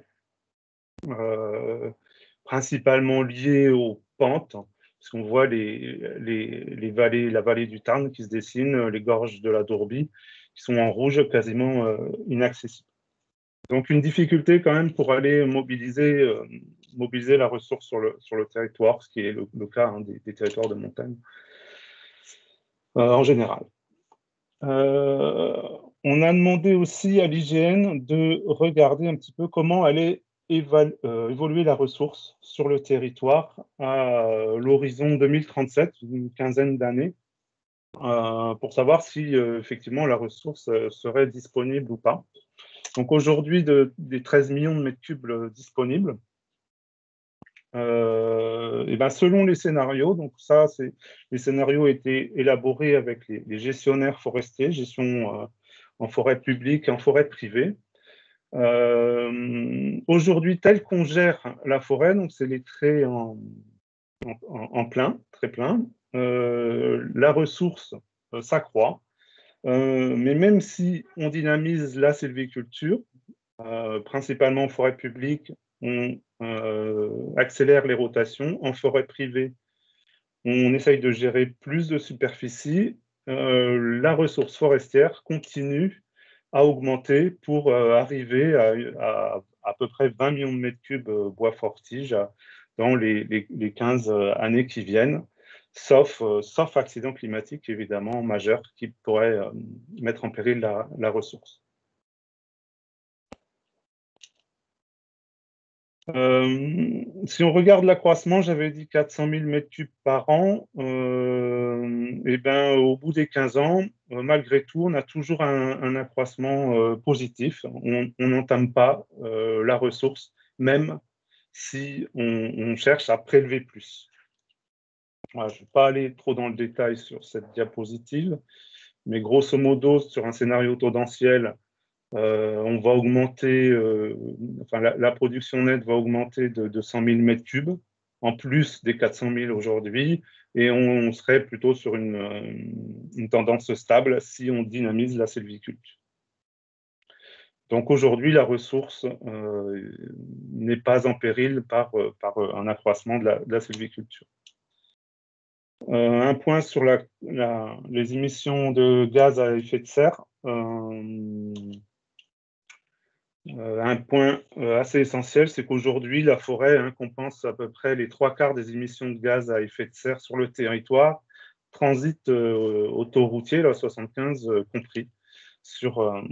Speaker 5: principalement liée aux pentes, parce qu'on voit les vallées, la vallée du Tarn qui se dessine, les gorges de la Dourbie, qui sont en rouge, quasiment inaccessibles. Donc, une difficulté quand même pour aller mobiliser la ressource sur le territoire, ce qui est le cas des territoires de montagne en général. On a demandé aussi à l'IGN de regarder un petit peu comment allait évoluer la ressource sur le territoire à l'horizon 2037, une quinzaine d'années, pour savoir si effectivement la ressource serait disponible ou pas. Donc aujourd'hui, des 13 millions de mètres cubes disponibles, selon les scénarios, donc ça, les scénarios étaient élaborés avec les gestionnaires forestiers, gestion en forêt publique et en forêt privée. Aujourd'hui, tel qu'on gère la forêt, donc c'est les traits en plein, très plein, la ressource s'accroît, mais même si on dynamise la sylviculture, principalement en forêt publique, on accélère les rotations. En forêt privée, on essaye de gérer plus de superficie. La ressource forestière continue à augmenter pour arriver à peu près 20 millions de mètres cubes bois fortige dans les 15 années qui viennent, sauf accident climatique évidemment majeur qui pourrait mettre en péril la ressource. Si on regarde l'accroissement, j'avais dit 400 000 mètres cubes par an. Au bout des 15 ans, malgré tout, on a toujours un accroissement positif. On n'entame pas la ressource, même si on cherche à prélever plus. Voilà, je ne vais pas aller trop dans le détail sur cette diapositive, mais grosso modo, sur un scénario tendanciel, on va augmenter, la production nette va augmenter de 100 000 mètres cubes, en plus des 400 000 aujourd'hui, et on serait plutôt sur une tendance stable si on dynamise la sylviculture. Donc aujourd'hui, la ressource n'est pas en péril par un accroissement de la sylviculture. Un point sur les émissions de gaz à effet de serre. Un point assez essentiel, c'est qu'aujourd'hui, la forêt compense à peu près les 3/4 des émissions de gaz à effet de serre sur le territoire, transit autoroutier, la 75 compris, sur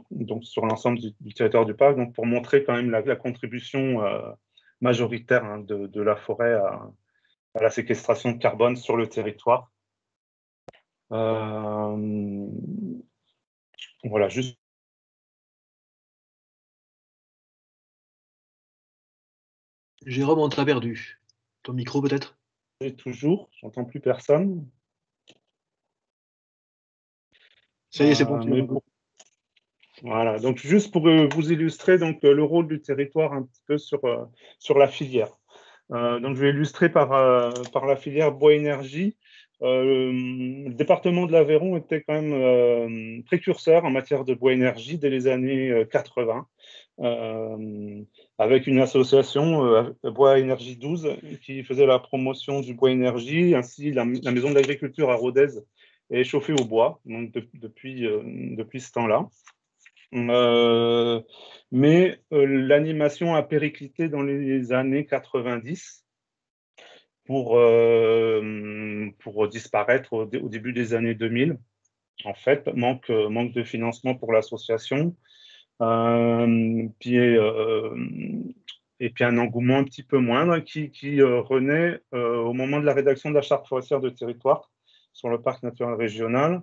Speaker 5: l'ensemble du territoire du parc, donc pour montrer quand même la contribution majoritaire de la forêt à la séquestration de carbone sur le territoire. Voilà, juste.
Speaker 2: Jérôme, on t'a perdu. Ton micro peut-être?
Speaker 5: Toujours, j'entends plus personne.
Speaker 2: Ça y est, c'est bon.
Speaker 5: Voilà, donc juste pour vous illustrer le rôle du territoire un petit peu sur la filière. Donc je vais illustrer par la filière bois-énergie. Le département de l'Aveyron était quand même précurseur en matière de bois-énergie dès les années 80. Avec une association Bois Énergie 12 qui faisait la promotion du bois énergie. Ainsi, la maison de l'agriculture à Rodez est chauffée au bois, donc depuis ce temps-là. Mais l'animation a périclité dans les années 90 pour disparaître au début des années 2000. En fait, manque de financement pour l'association. Et puis un engouement un petit peu moindre qui renaît au moment de la rédaction de la charte forestière de territoire sur le parc naturel régional.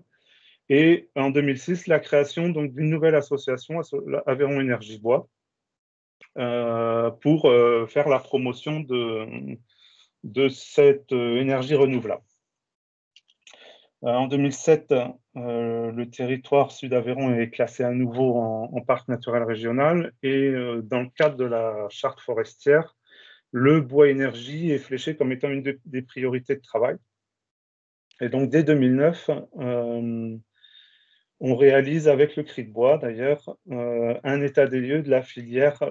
Speaker 5: Et en 2006, la création donc d'une nouvelle association, Aveyron Énergie Bois, pour faire la promotion de cette énergie renouvelable. En 2007, le territoire Sud-Aveyron est classé à nouveau en parc naturel régional et dans le cadre de la charte forestière, le bois énergie est fléché comme étant une des priorités de travail. Et donc dès 2009, on réalise avec le Cri de Bois d'ailleurs un état des lieux de la filière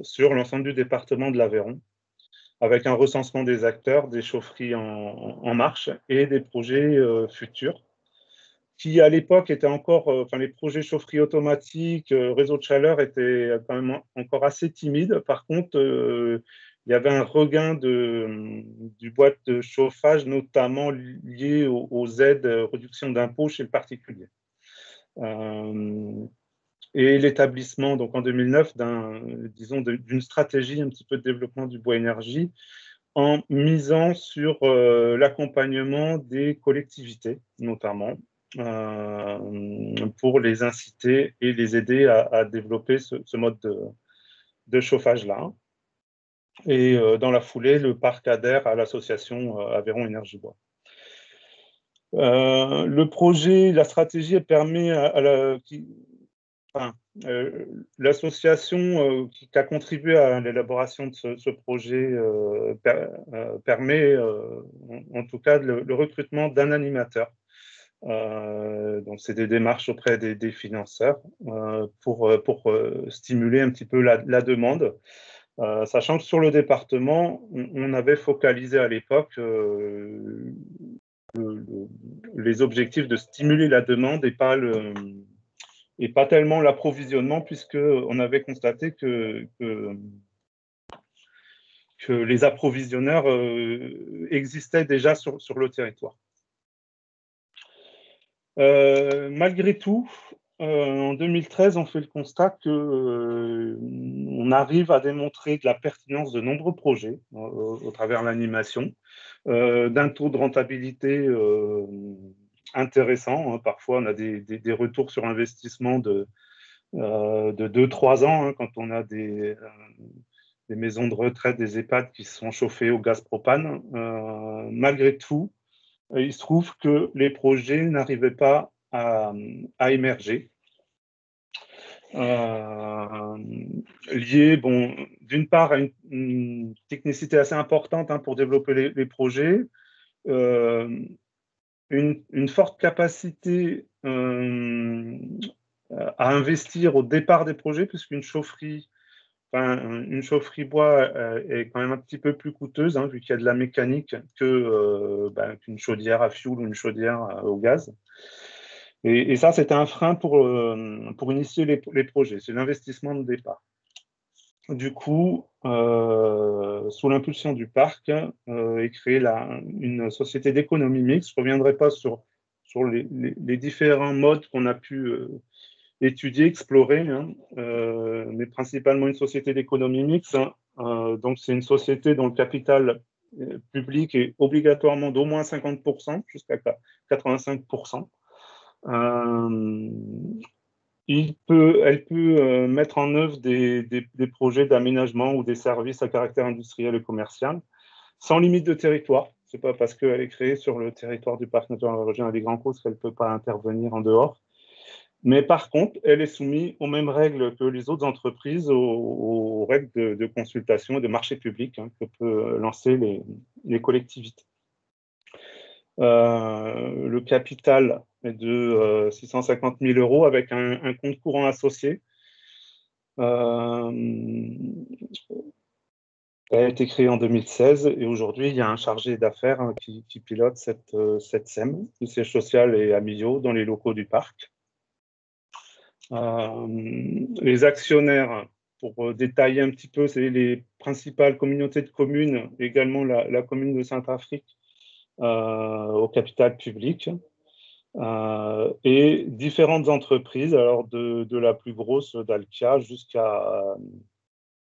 Speaker 5: sur l'ensemble du département de l'Aveyron, avec un recensement des acteurs, des chaufferies en marche et des projets futurs, qui à l'époque étaient encore, les projets chaufferies automatiques, réseau de chaleur étaient quand même encore assez timides. Par contre, il y avait un regain du bois de chauffage, notamment lié aux aides, réduction d'impôts chez le particulier. Et l'établissement, donc en 2009, d'une stratégie un petit peu de développement du bois énergie en misant sur l'accompagnement des collectivités, notamment, pour les inciter et les aider à développer ce mode de chauffage-là. Et dans la foulée, le parc adhère à l'association Aveyron Énergie Bois. Le projet, la stratégie, elle permet l'association qui a contribué à l'élaboration de ce projet permet en tout cas le recrutement d'un animateur. Donc c'est des démarches auprès des financeurs pour stimuler un petit peu la demande, sachant que sur le département, on avait focalisé à l'époque les objectifs de stimuler la demande et pas tellement l'approvisionnement, puisqu'on avait constaté que les approvisionneurs existaient déjà sur le territoire. Malgré tout, en 2013, on fait le constat qu'on arrive à démontrer de la pertinence de nombreux projets au travers de l'animation, d'un taux de rentabilité intéressant. Parfois, on a des retours sur investissement de 2-3 ans, quand on a des maisons de retraite, des EHPAD qui sont chauffés au gaz propane. Malgré tout, il se trouve que les projets n'arrivaient pas à émerger. Lié, d'une part, à une technicité assez importante pour développer les projets, une forte capacité à investir au départ des projets, puisqu'une chaufferie bois est quand même un petit peu plus coûteuse, vu qu'il y a de la mécanique qu'une chaudière à fioul ou une chaudière au gaz. Et ça, c'était un frein pour initier les projets, c'est l'investissement de départ. Du coup, sous l'impulsion du parc, est créée une société d'économie mixte. Je ne reviendrai pas sur les différents modes qu'on a pu étudier, explorer, mais principalement une société d'économie mixte. Donc, c'est une société dont le capital public est obligatoirement d'au moins 50%, jusqu'à 85%. Elle peut mettre en œuvre des projets d'aménagement ou des services à caractère industriel et commercial, sans limite de territoire. Ce n'est pas parce qu'elle est créée sur le territoire du parc naturel régional des Grands Causses qu'elle ne peut pas intervenir en dehors. Mais par contre, elle est soumise aux mêmes règles que les autres entreprises, aux règles de consultation et de marché public que peuvent lancer les collectivités. Le capital est de 650 000 € avec un compte courant associé. Elle a été créée en 2016 et aujourd'hui, il y a un chargé d'affaires qui pilote cette SEM, le siège social et à Millau, dans les locaux du parc. Les actionnaires, pour détailler un petit peu, c'est les principales communautés de communes, également la commune de Saint-Afrique, au capital public, et différentes entreprises, alors de la plus grosse d'Alkia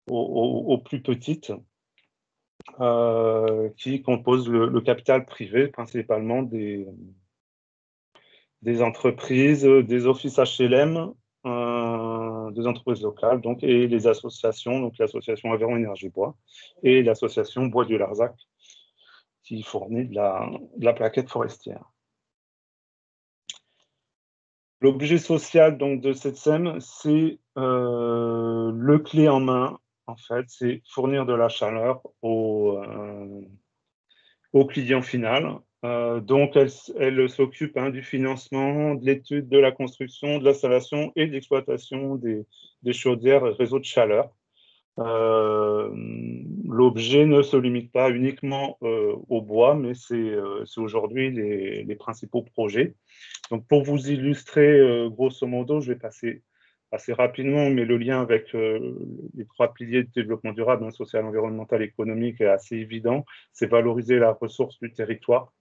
Speaker 5: aux plus petites, qui composent le capital privé, principalement des des entreprises, des offices HLM, des entreprises locales, donc, et les associations, donc l'association Aveyron Énergie Bois et l'association Bois du Larzac, qui fournit de la plaquette forestière. L'objet social donc, de cette SEM, c'est le clé en main, en fait, c'est fournir de la chaleur au client final. Donc, elle s'occupe du financement, de l'étude, de la construction, de l'installation et de l'exploitation des chaudières et réseaux de chaleur. L'objet ne se limite pas uniquement au bois, mais c'est aujourd'hui les principaux projets. Donc, pour vous illustrer, grosso modo, je vais passer assez rapidement, mais le lien avec les 3 piliers de développement durable, social, environnemental, économique est assez évident. C'est valoriser la ressource du territoire,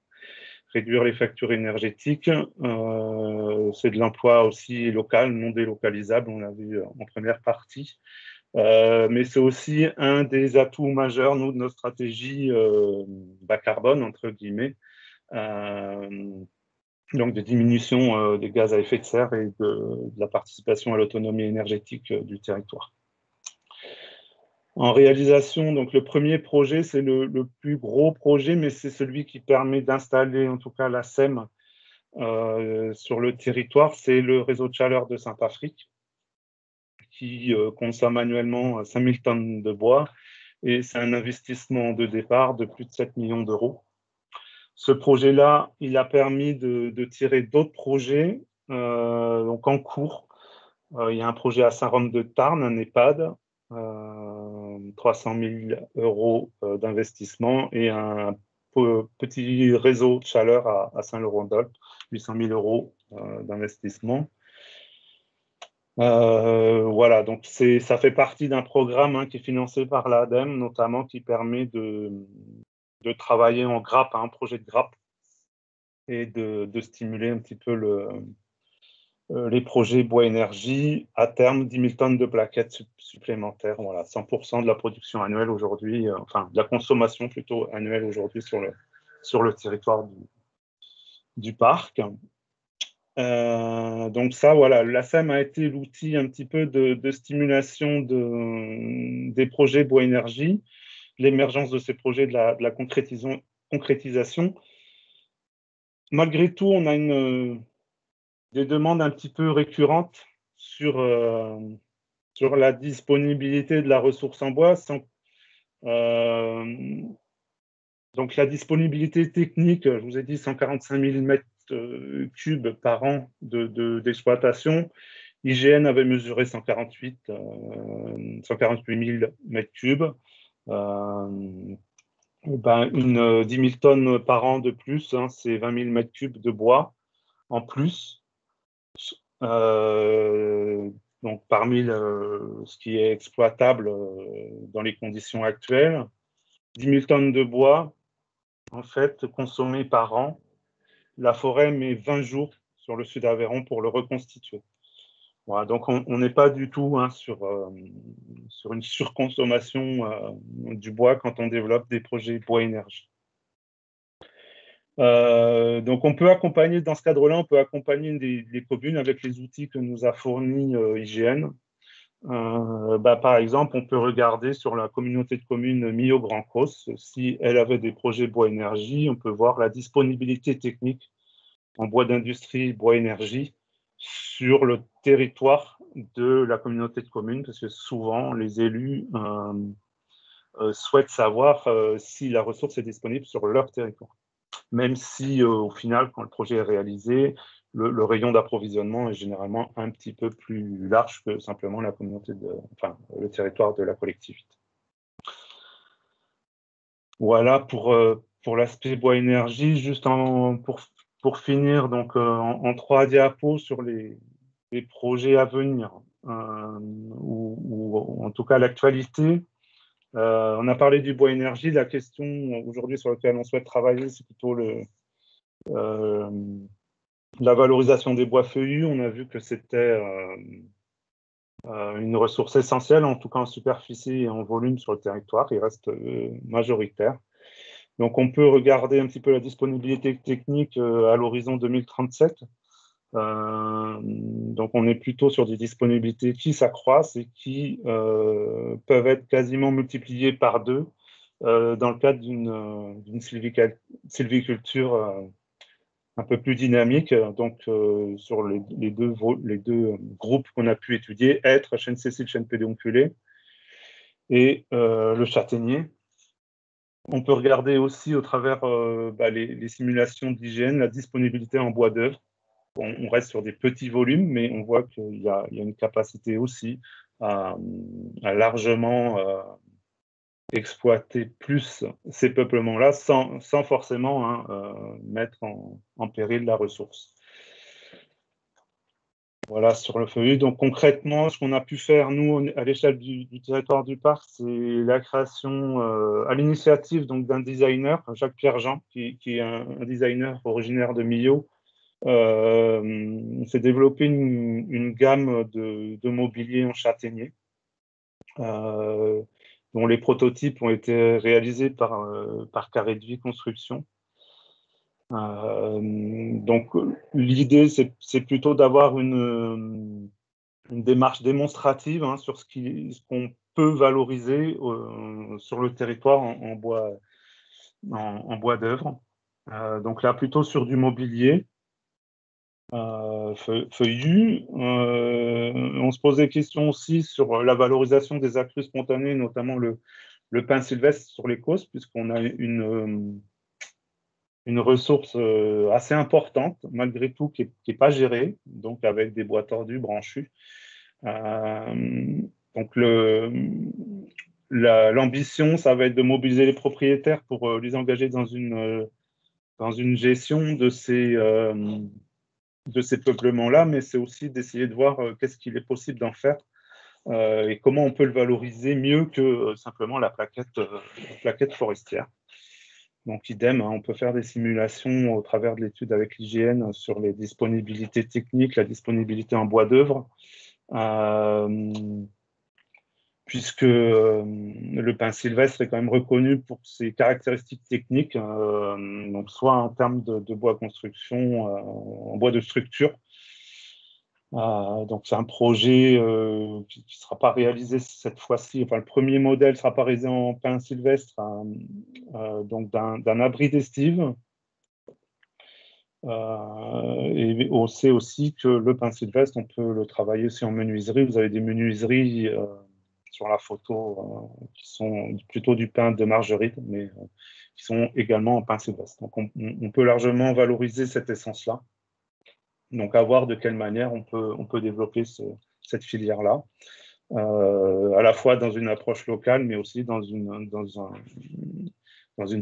Speaker 5: réduire les factures énergétiques. C'est de l'emploi aussi local, non délocalisable, on l'a vu en première partie. Mais c'est aussi un des atouts majeurs, nous, de notre stratégie bas carbone, entre guillemets, donc de diminution des gaz à effet de serre et de la participation à l'autonomie énergétique du territoire. En réalisation, donc le premier projet, c'est le plus gros projet, mais c'est celui qui permet d'installer en tout cas la SEM sur le territoire, c'est le réseau de chaleur de Saint-Afrique, qui consomme annuellement 5000 tonnes de bois, et c'est un investissement de départ de plus de 7 millions d'euros. Ce projet-là, il a permis de tirer d'autres projets donc en cours. Il y a un projet à Saint-Rome-de-Tarn, un EHPAD, 300 000 euros d'investissement, et un petit réseau de chaleur à Saint-Laurent-d'Olpe, 800 000 euros d'investissement. Voilà, donc ça fait partie d'un programme qui est financé par l'ADEME, notamment, qui permet de travailler en grappe, un projet de grappe, et de stimuler un petit peu les projets bois-énergie. À terme, 10 000 tonnes de plaquettes supplémentaires, voilà, 100% de la production annuelle aujourd'hui, enfin de la consommation plutôt annuelle aujourd'hui sur le territoire du parc. Donc ça, voilà, la SEM a été l'outil un petit peu de stimulation des projets bois-énergie, l'émergence de ces projets, de la concrétisation. Malgré tout, on a des demandes un petit peu récurrentes sur la disponibilité de la ressource en bois. Donc la disponibilité technique, je vous ai dit 145 000 mètres cubes par an d'exploitation. IGN avait mesuré 148 000 mètres cubes. 10 000 tonnes par an de plus, c'est 20 000 mètres cubes de bois en plus. Donc parmi ce qui est exploitable dans les conditions actuelles, 10 000 tonnes de bois, en fait, consommées par an. La forêt met 20 jours sur le sud Aveyron pour le reconstituer. Voilà, donc on n'est pas du tout sur une surconsommation du bois quand on développe des projets bois-énergie. Donc on peut accompagner, dans ce cadre-là, on peut accompagner les communes avec les outils que nous a fournis IGN. Par exemple, on peut regarder sur la communauté de communes Millau-Grand-Causse, si elle avait des projets bois-énergie, on peut voir la disponibilité technique en bois d'industrie, bois-énergie, sur le territoire de la communauté de communes, parce que souvent les élus souhaitent savoir si la ressource est disponible sur leur territoire. Même si au final, quand le projet est réalisé, le rayon d'approvisionnement est généralement un petit peu plus large que simplement la communauté le territoire de la collectivité. Voilà pour l'aspect bois-énergie. Juste pour finir, donc en 3 diapos sur les projets à venir, ou en tout cas l'actualité. On a parlé du bois-énergie. La question aujourd'hui sur laquelle on souhaite travailler, c'est plutôt la valorisation des bois feuillus. On a vu que c'était une ressource essentielle, en tout cas en superficie et en volume sur le territoire. Il reste majoritaire. Donc on peut regarder un petit peu la disponibilité technique à l'horizon 2037. Donc, on est plutôt sur des disponibilités qui s'accroissent et qui peuvent être quasiment multipliées par 2 dans le cadre d'une sylviculture un peu plus dynamique. Donc, sur les deux groupes qu'on a pu étudier, hêtre, chêne sessile, chêne pédonculé, et le châtaignier. On peut regarder aussi au travers les simulations d'hygiène, la disponibilité en bois d'œuvre. On reste sur des petits volumes, mais on voit qu'il y a une capacité aussi à largement exploiter plus ces peuplements-là sans forcément mettre en péril la ressource. Voilà, sur le feuillu. Donc concrètement, ce qu'on a pu faire, nous, à l'échelle du territoire du parc, c'est la création, à l'initiative d'un designer, Jacques-Pierre Jean, qui est un designer originaire de Millau. On s'est développé une gamme de mobilier en châtaignier, dont les prototypes ont été réalisés par Carré de Vie Construction. Donc l'idée, c'est plutôt d'avoir une démarche démonstrative sur ce qu'on peut valoriser sur le territoire en bois d'œuvre. Donc là, plutôt sur du mobilier feuillu. On se pose des questions aussi sur la valorisation des accrus spontanés, notamment le pin sylvestre sur les causses, puisqu'on a une ressource assez importante, malgré tout, qui n'est pas gérée, donc avec des bois tordus, branchus. Donc l'ambition, ça va être de mobiliser les propriétaires pour les engager dans une gestion de ces peuplements-là, mais c'est aussi d'essayer de voir qu'est-ce qu'il est possible d'en faire et comment on peut le valoriser mieux que simplement la plaquette forestière. Donc, idem, on peut faire des simulations au travers de l'étude avec l'IGN sur les disponibilités techniques, la disponibilité en bois d'œuvre, puisque le pin sylvestre est quand même reconnu pour ses caractéristiques techniques, donc soit en termes de bois construction, en bois de structure. Donc c'est un projet qui ne sera pas réalisé cette fois-ci. Enfin, le premier modèle ne sera pas réalisé en pin sylvestre, donc d'un abri d'estive. Et on sait aussi que le pin sylvestre, on peut le travailler aussi en menuiserie. Vous avez des menuiseries sur la photo qui sont plutôt du pin de margerite, mais qui sont également en pin sylvestre. Donc on peut largement valoriser cette essence-là. Donc à voir de quelle manière on peut développer cette filière-là, à la fois dans une approche locale, mais aussi dans une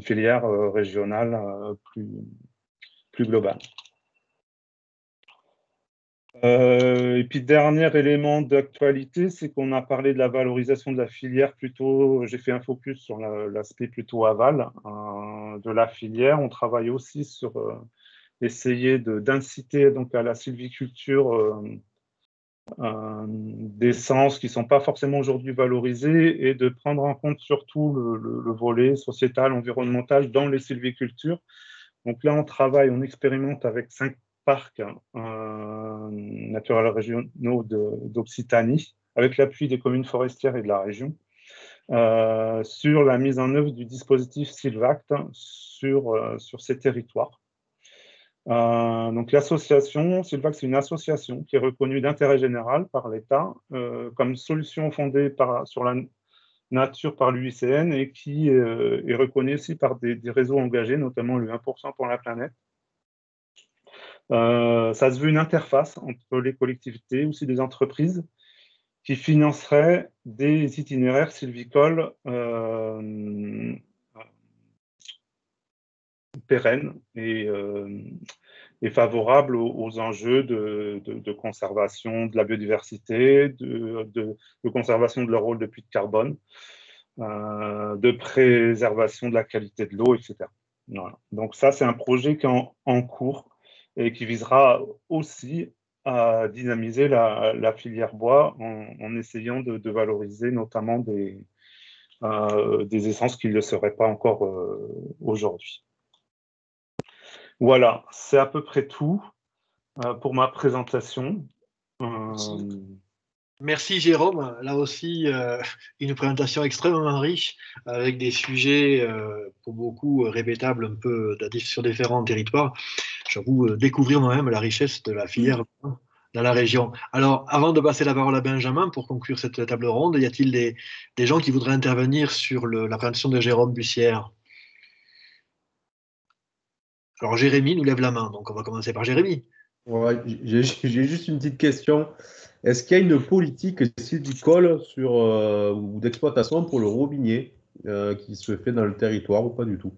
Speaker 5: filière régionale plus globale. Et puis, dernier élément d'actualité, c'est qu'on a parlé de la valorisation de la filière plutôt, j'ai fait un focus sur l'aspect plutôt aval de la filière. On travaille aussi sur essayer d'inciter donc à la sylviculture d'essences qui ne sont pas forcément aujourd'hui valorisées et de prendre en compte surtout le volet sociétal, environnemental dans les sylvicultures. Donc là, on expérimente avec 5 parcs naturels régionaux d'Occitanie, avec l'appui des communes forestières et de la région, sur la mise en œuvre du dispositif Sylvact sur ces territoires. Donc l'association Sylvact, c'est une association qui est reconnue d'intérêt général par l'État comme solution fondée sur la nature par l'UICN et qui est reconnue aussi par des réseaux engagés, notamment le 1% pour la planète. Ça se veut une interface entre les collectivités, aussi des entreprises, qui financeraient des itinéraires sylvicoles pérennes et favorables aux enjeux de conservation de la biodiversité, de conservation de leur rôle de puits de carbone, de préservation de la qualité de l'eau, etc. Voilà. Donc ça, c'est un projet qui est en cours et qui visera aussi à dynamiser la filière bois en essayant de valoriser notamment des essences qui ne le seraient pas encore aujourd'hui. Voilà, c'est à peu près tout. pour ma présentation.
Speaker 2: Merci Jérôme. Là aussi, une présentation extrêmement riche avec des sujets pour beaucoup répétables un peu sur différents territoires. J'avoue découvrir moi-même la richesse de la filière dans la région. Alors, avant de passer la parole à Benjamin pour conclure cette table ronde, y a-t-il des gens qui voudraient intervenir sur la présentation de Jérôme Bussière? Alors, Jérémy nous lève la main, donc on va commencer par Jérémy.
Speaker 1: Ouais, j'ai juste une petite question. Est-ce qu'il y a une politique sylvicole ou d'exploitation pour le robinier qui se fait dans le territoire ou pas du tout?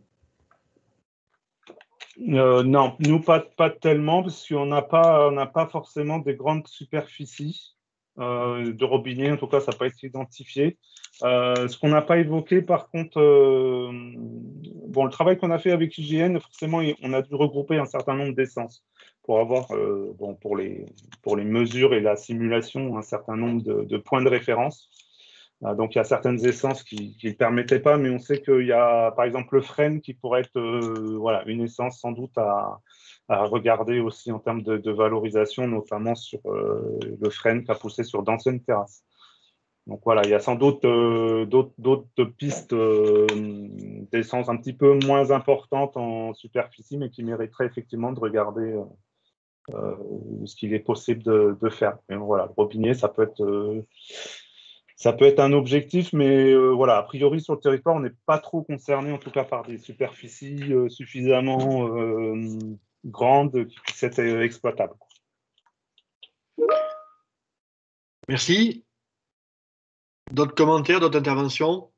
Speaker 5: Non, nous pas tellement, parce qu'on n'a pas forcément des grandes superficies de robinets, en tout cas ça n'a pas été identifié. Ce qu'on n'a pas évoqué par contre, le travail qu'on a fait avec IGN, forcément on a dû regrouper un certain nombre d'essences pour avoir, pour les mesures et la simulation, un certain nombre de points de référence. Donc, il y a certaines essences qui ne le permettaient pas, mais on sait qu'il y a, par exemple, le frêne qui pourrait être une essence sans doute à regarder aussi en termes de valorisation, notamment sur le frêne qui a poussé sur d'anciennes terrasses. Donc voilà, il y a sans doute d'autres pistes d'essence un petit peu moins importantes en superficie, mais qui mériteraient effectivement de regarder ce qu'il est possible de faire. Mais voilà, le robinet, ça peut être un objectif, mais voilà, a priori sur le territoire, on n'est pas trop concerné, en tout cas par des superficies suffisamment grandes qui puissent être exploitables.
Speaker 2: Merci. D'autres commentaires, d'autres interventions?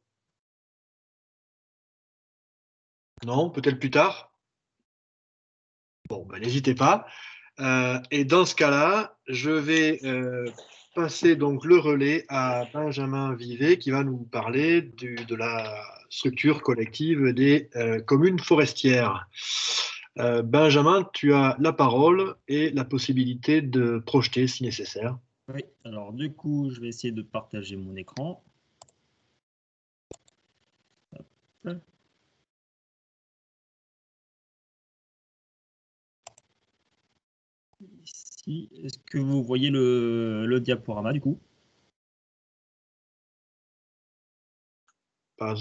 Speaker 2: Non, peut-être plus tard? Bon, ben, n'hésitez pas. Et dans ce cas-là, je vais passer donc le relais à Benjamin Vivet qui va nous parler de la structure collective des communes forestières. Benjamin, tu as la parole et la possibilité de projeter si nécessaire.
Speaker 4: Oui, alors du coup, je vais essayer de partager mon écran. Hop. Ici, est-ce que vous voyez le diaporama du coup?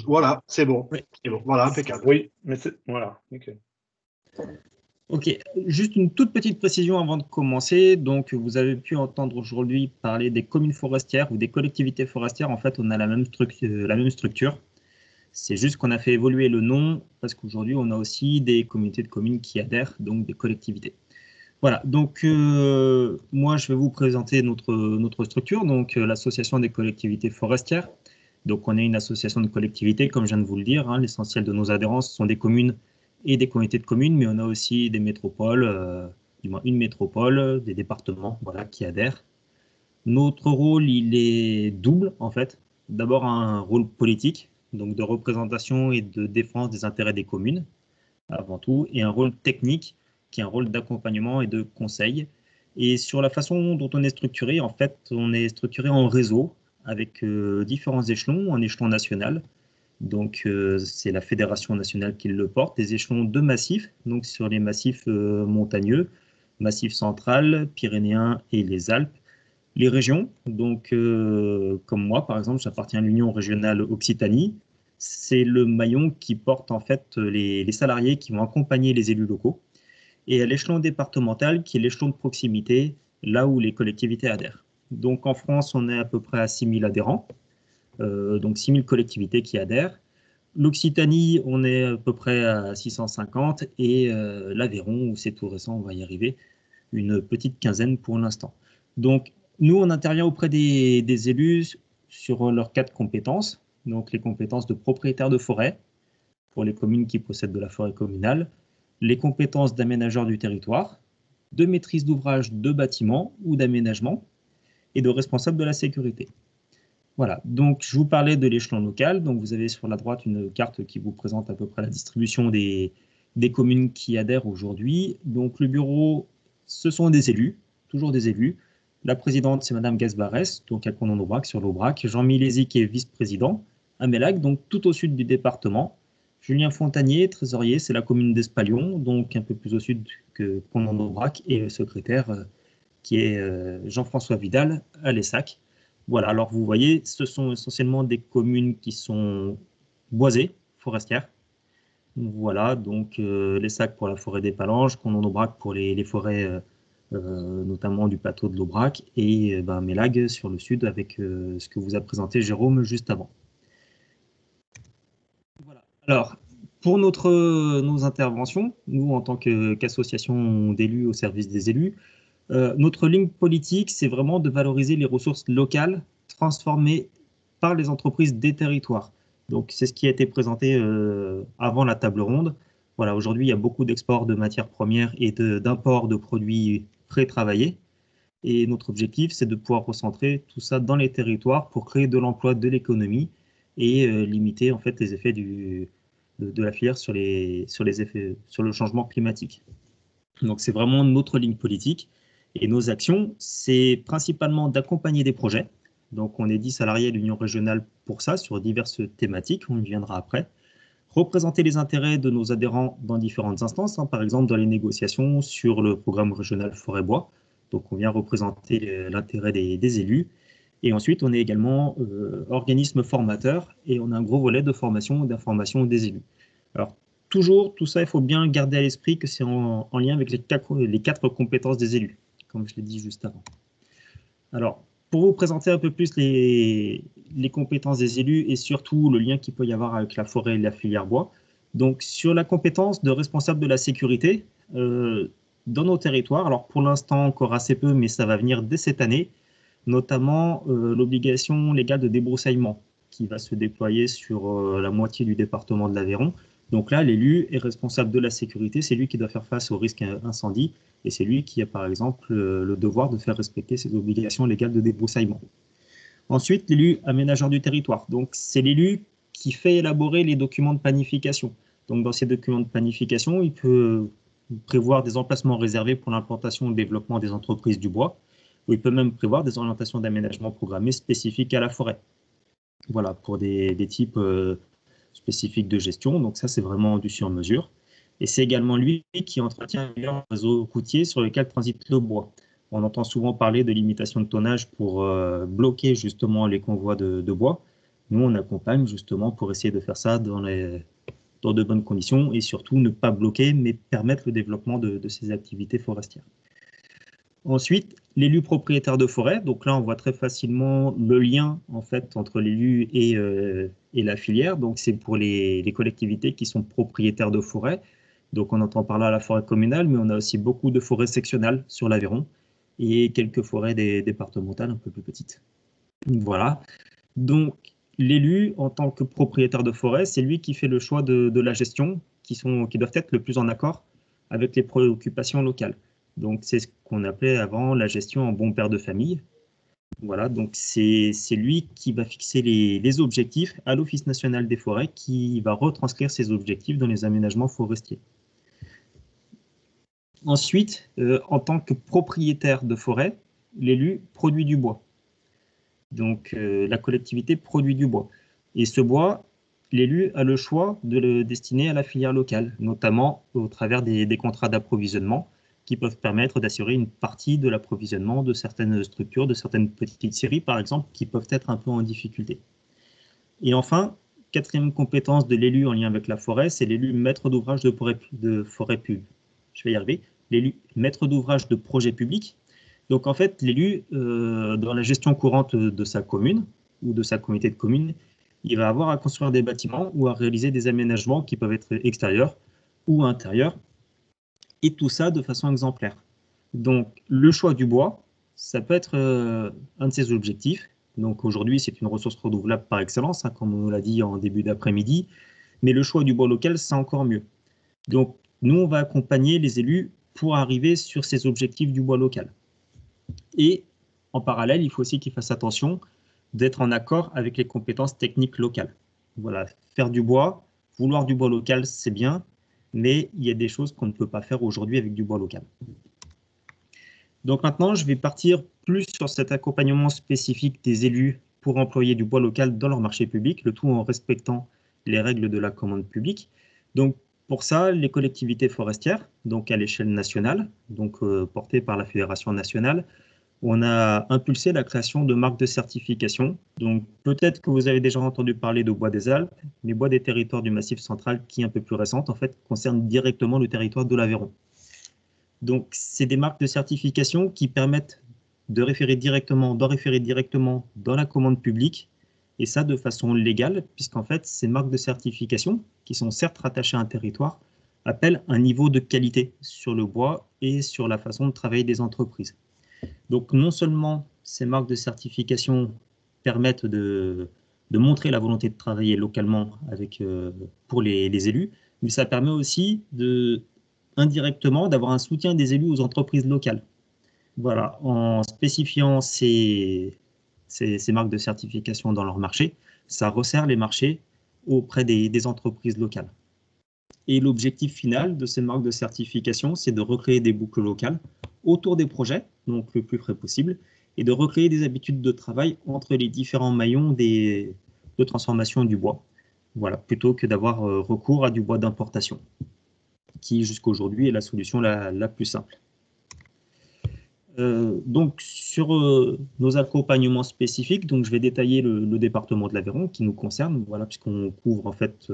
Speaker 2: Voilà, c'est bon.
Speaker 4: Oui.
Speaker 2: C'est bon. Voilà, impeccable.
Speaker 5: Oui, mais c'est... Voilà, ok.
Speaker 4: Ok, juste une toute petite précision avant de commencer. Donc, vous avez pu entendre aujourd'hui parler des communes forestières ou des collectivités forestières. En fait, on a la même structure. C'est juste qu'on a fait évoluer le nom parce qu'aujourd'hui, on a aussi des communautés de communes qui adhèrent, donc des collectivités. Voilà, donc moi, je vais vous présenter notre structure, donc l'association des collectivités forestières. Donc, on est une association de collectivités, comme je viens de vous le dire. Hein, l'essentiel de nos adhérents sont des communes et des communautés de communes, mais on a aussi des métropoles, du moins une métropole, des départements voilà, qui adhèrent. Notre rôle, il est double, en fait. D'abord, un rôle politique, donc de représentation et de défense des intérêts des communes, avant tout, et un rôle technique, qui est un rôle d'accompagnement et de conseil. Et sur la façon dont on est structuré, en fait, on est structuré en réseau, avec différents échelons, un échelon national, donc c'est la Fédération nationale qui le porte, des échelons de massifs, donc sur les massifs montagneux, Massif central, Pyrénéens et les Alpes. Les régions, donc comme moi par exemple, j'appartiens à l'Union régionale Occitanie, c'est le maillon qui porte en fait les salariés qui vont accompagner les élus locaux. Et à l'échelon départemental, qui est l'échelon de proximité, là où les collectivités adhèrent. Donc en France, on est à peu près à 6 000 adhérents, donc 6 000 collectivités qui adhèrent. L'Occitanie, on est à peu près à 650 et l'Aveyron, où c'est tout récent, on va y arriver, une petite quinzaine pour l'instant. Donc nous, on intervient auprès des élus sur leurs 4 compétences, donc les compétences de propriétaire de forêt pour les communes qui possèdent de la forêt communale, les compétences d'aménageur du territoire, de maîtrise d'ouvrage de bâtiments ou d'aménagement et de responsable de la sécurité. Voilà, donc je vous parlais de l'échelon local. Donc vous avez sur la droite une carte qui vous présente à peu près la distribution des communes qui adhèrent aujourd'hui. Donc le bureau, ce sont des élus, toujours des élus. La présidente, c'est Madame Gasbarès, donc à Condon-d'Aubrac, sur l'Aubrac. Jean Milési, qui est vice-président, à Mélac, donc tout au sud du département. Julien Fontanier, trésorier, c'est la commune d'Espalion, donc un peu plus au sud que Condon-d'Aubrac, et le secrétaire qui est Jean-François Vidal à l'ESSAC. Voilà, alors vous voyez, ce sont essentiellement des communes qui sont boisées, forestières. Voilà, donc l'ESSAC pour la forêt des Palanges, Condon-d'Aubrac pour les forêts notamment du plateau de l'Aubrac, et Mélag sur le sud avec ce que vous a présenté Jérôme juste avant. Voilà. Alors, pour nos interventions, nous en tant qu'association d'élus au service des élus, notre ligne politique, c'est vraiment de valoriser les ressources locales transformées par les entreprises des territoires. Donc, c'est ce qui a été présenté avant la table ronde. Voilà, aujourd'hui, il y a beaucoup d'exports de matières premières et d'import de produits pré-travaillés. Et notre objectif, c'est de pouvoir recentrer tout ça dans les territoires pour créer de l'emploi, de l'économie et limiter en fait les effets de la filière sur le changement climatique. Donc, c'est vraiment notre ligne politique. Et nos actions, c'est principalement d'accompagner des projets. Donc, on est 10 salariés de l'Union régionale pour ça, sur diverses thématiques, on y viendra après. Représenter les intérêts de nos adhérents dans différentes instances, par exemple dans les négociations sur le programme régional forêt-bois. Donc, on vient représenter l'intérêt des élus. Et ensuite, on est également organisme formateur et on a un gros volet de formation et d'information des élus. Alors, toujours, tout ça, il faut bien garder à l'esprit que c'est en lien avec les 4 compétences des élus, comme je l'ai dit juste avant. Alors, pour vous présenter un peu plus les compétences des élus et surtout le lien qu'il peut y avoir avec la forêt et la filière bois. Donc, sur la compétence de responsable de la sécurité, dans nos territoires, alors pour l'instant encore assez peu, mais ça va venir dès cette année, notamment l'obligation légale de débroussaillement qui va se déployer sur la moitié du département de l'Aveyron. Donc là, l'élu est responsable de la sécurité, c'est lui qui doit faire face au risque incendie et c'est lui qui a par exemple le devoir de faire respecter ses obligations légales de débroussaillement. Ensuite, l'élu aménageur du territoire. Donc c'est l'élu qui fait élaborer les documents de planification. Donc dans ces documents de planification, il peut prévoir des emplacements réservés pour l'implantation et le développement des entreprises du bois, ou il peut même prévoir des orientations d'aménagement programmées spécifiques à la forêt. Voilà, pour des types spécifiques de gestion. Donc ça, c'est vraiment du sur-mesure. Et c'est également lui qui entretient le réseau routier sur lequel transite le bois. On entend souvent parler de limitation de tonnage pour bloquer justement les convois de bois. Nous, on accompagne justement pour essayer de faire ça dans de bonnes conditions et surtout ne pas bloquer, mais permettre le développement de ces activités forestières. Ensuite, l'élu propriétaire de forêt. Donc là, on voit très facilement le lien en fait entre l'élu et la filière. Donc c'est pour les collectivités qui sont propriétaires de forêt. Donc on entend par là la forêt communale, mais on a aussi beaucoup de forêts sectionnelles sur l'Aveyron et quelques forêts départementales un peu plus petites. Voilà. Donc l'élu, en tant que propriétaire de forêt, c'est lui qui fait le choix de la gestion qui doivent être le plus en accord avec les préoccupations locales. Donc, c'est ce qu'on appelait avant la gestion en bon père de famille. Voilà, donc c'est lui qui va fixer les objectifs à l'Office national des forêts qui va retranscrire ces objectifs dans les aménagements forestiers. Ensuite, en tant que propriétaire de forêt, l'élu produit du bois. Donc, la collectivité produit du bois. Et ce bois, l'élu a le choix de le destiner à la filière locale, notamment au travers des contrats d'approvisionnement qui peuvent permettre d'assurer une partie de l'approvisionnement de certaines structures, de certaines petites scieries, par exemple, qui peuvent être un peu en difficulté. Et enfin, 4e compétence de l'élu en lien avec la forêt, c'est l'élu maître d'ouvrage de forêt publique. Je vais y arriver. L'élu maître d'ouvrage de projet public. Donc, en fait, l'élu, dans la gestion courante de sa commune ou de sa communauté de communes, il va avoir à construire des bâtiments ou à réaliser des aménagements qui peuvent être extérieurs ou intérieurs, et tout ça de façon exemplaire. Donc, le choix du bois, ça peut être un de ses objectifs. Donc, aujourd'hui, c'est une ressource renouvelable par excellence, comme on l'a dit en début d'après-midi, mais le choix du bois local, c'est encore mieux. Donc, nous, on va accompagner les élus pour arriver sur ces objectifs du bois local. Et en parallèle, il faut aussi qu'ils fassent attention d'être en accord avec les compétences techniques locales. Voilà, faire du bois, vouloir du bois local, c'est bien, mais il y a des choses qu'on ne peut pas faire aujourd'hui avec du bois local. Donc maintenant, je vais partir plus sur cet accompagnement spécifique des élus pour employer du bois local dans leur marché public, le tout en respectant les règles de la commande publique. Donc, pour ça, les collectivités forestières, donc à l'échelle nationale, donc portées par la Fédération nationale, on a impulsé la création de marques de certification. Donc, peut-être que vous avez déjà entendu parler de Bois des Alpes, mais Bois des territoires du Massif central, qui est un peu plus récente, en fait, concerne directement le territoire de l'Aveyron. Donc, c'est des marques de certification qui permettent d'en référer directement dans la commande publique, et ça de façon légale, puisqu'en fait, ces marques de certification, qui sont certes rattachées à un territoire, appellent un niveau de qualité sur le bois et sur la façon de travailler des entreprises. Donc, non seulement ces marques de certification permettent de montrer la volonté de travailler localement pour les élus, mais ça permet aussi indirectement d'avoir un soutien des élus aux entreprises locales. Voilà, en spécifiant ces marques de certification dans leur marché, ça resserre les marchés auprès des entreprises locales. Et l'objectif final de ces marques de certification, c'est de recréer des boucles locales autour des projets, donc le plus près possible, et de recréer des habitudes de travail entre les différents maillons de transformation du bois. Voilà, plutôt que d'avoir recours à du bois d'importation, qui jusqu'à aujourd'hui est la solution la plus simple. Donc sur nos accompagnements spécifiques, donc je vais détailler le département de l'Aveyron qui nous concerne, voilà, puisqu'on couvre en fait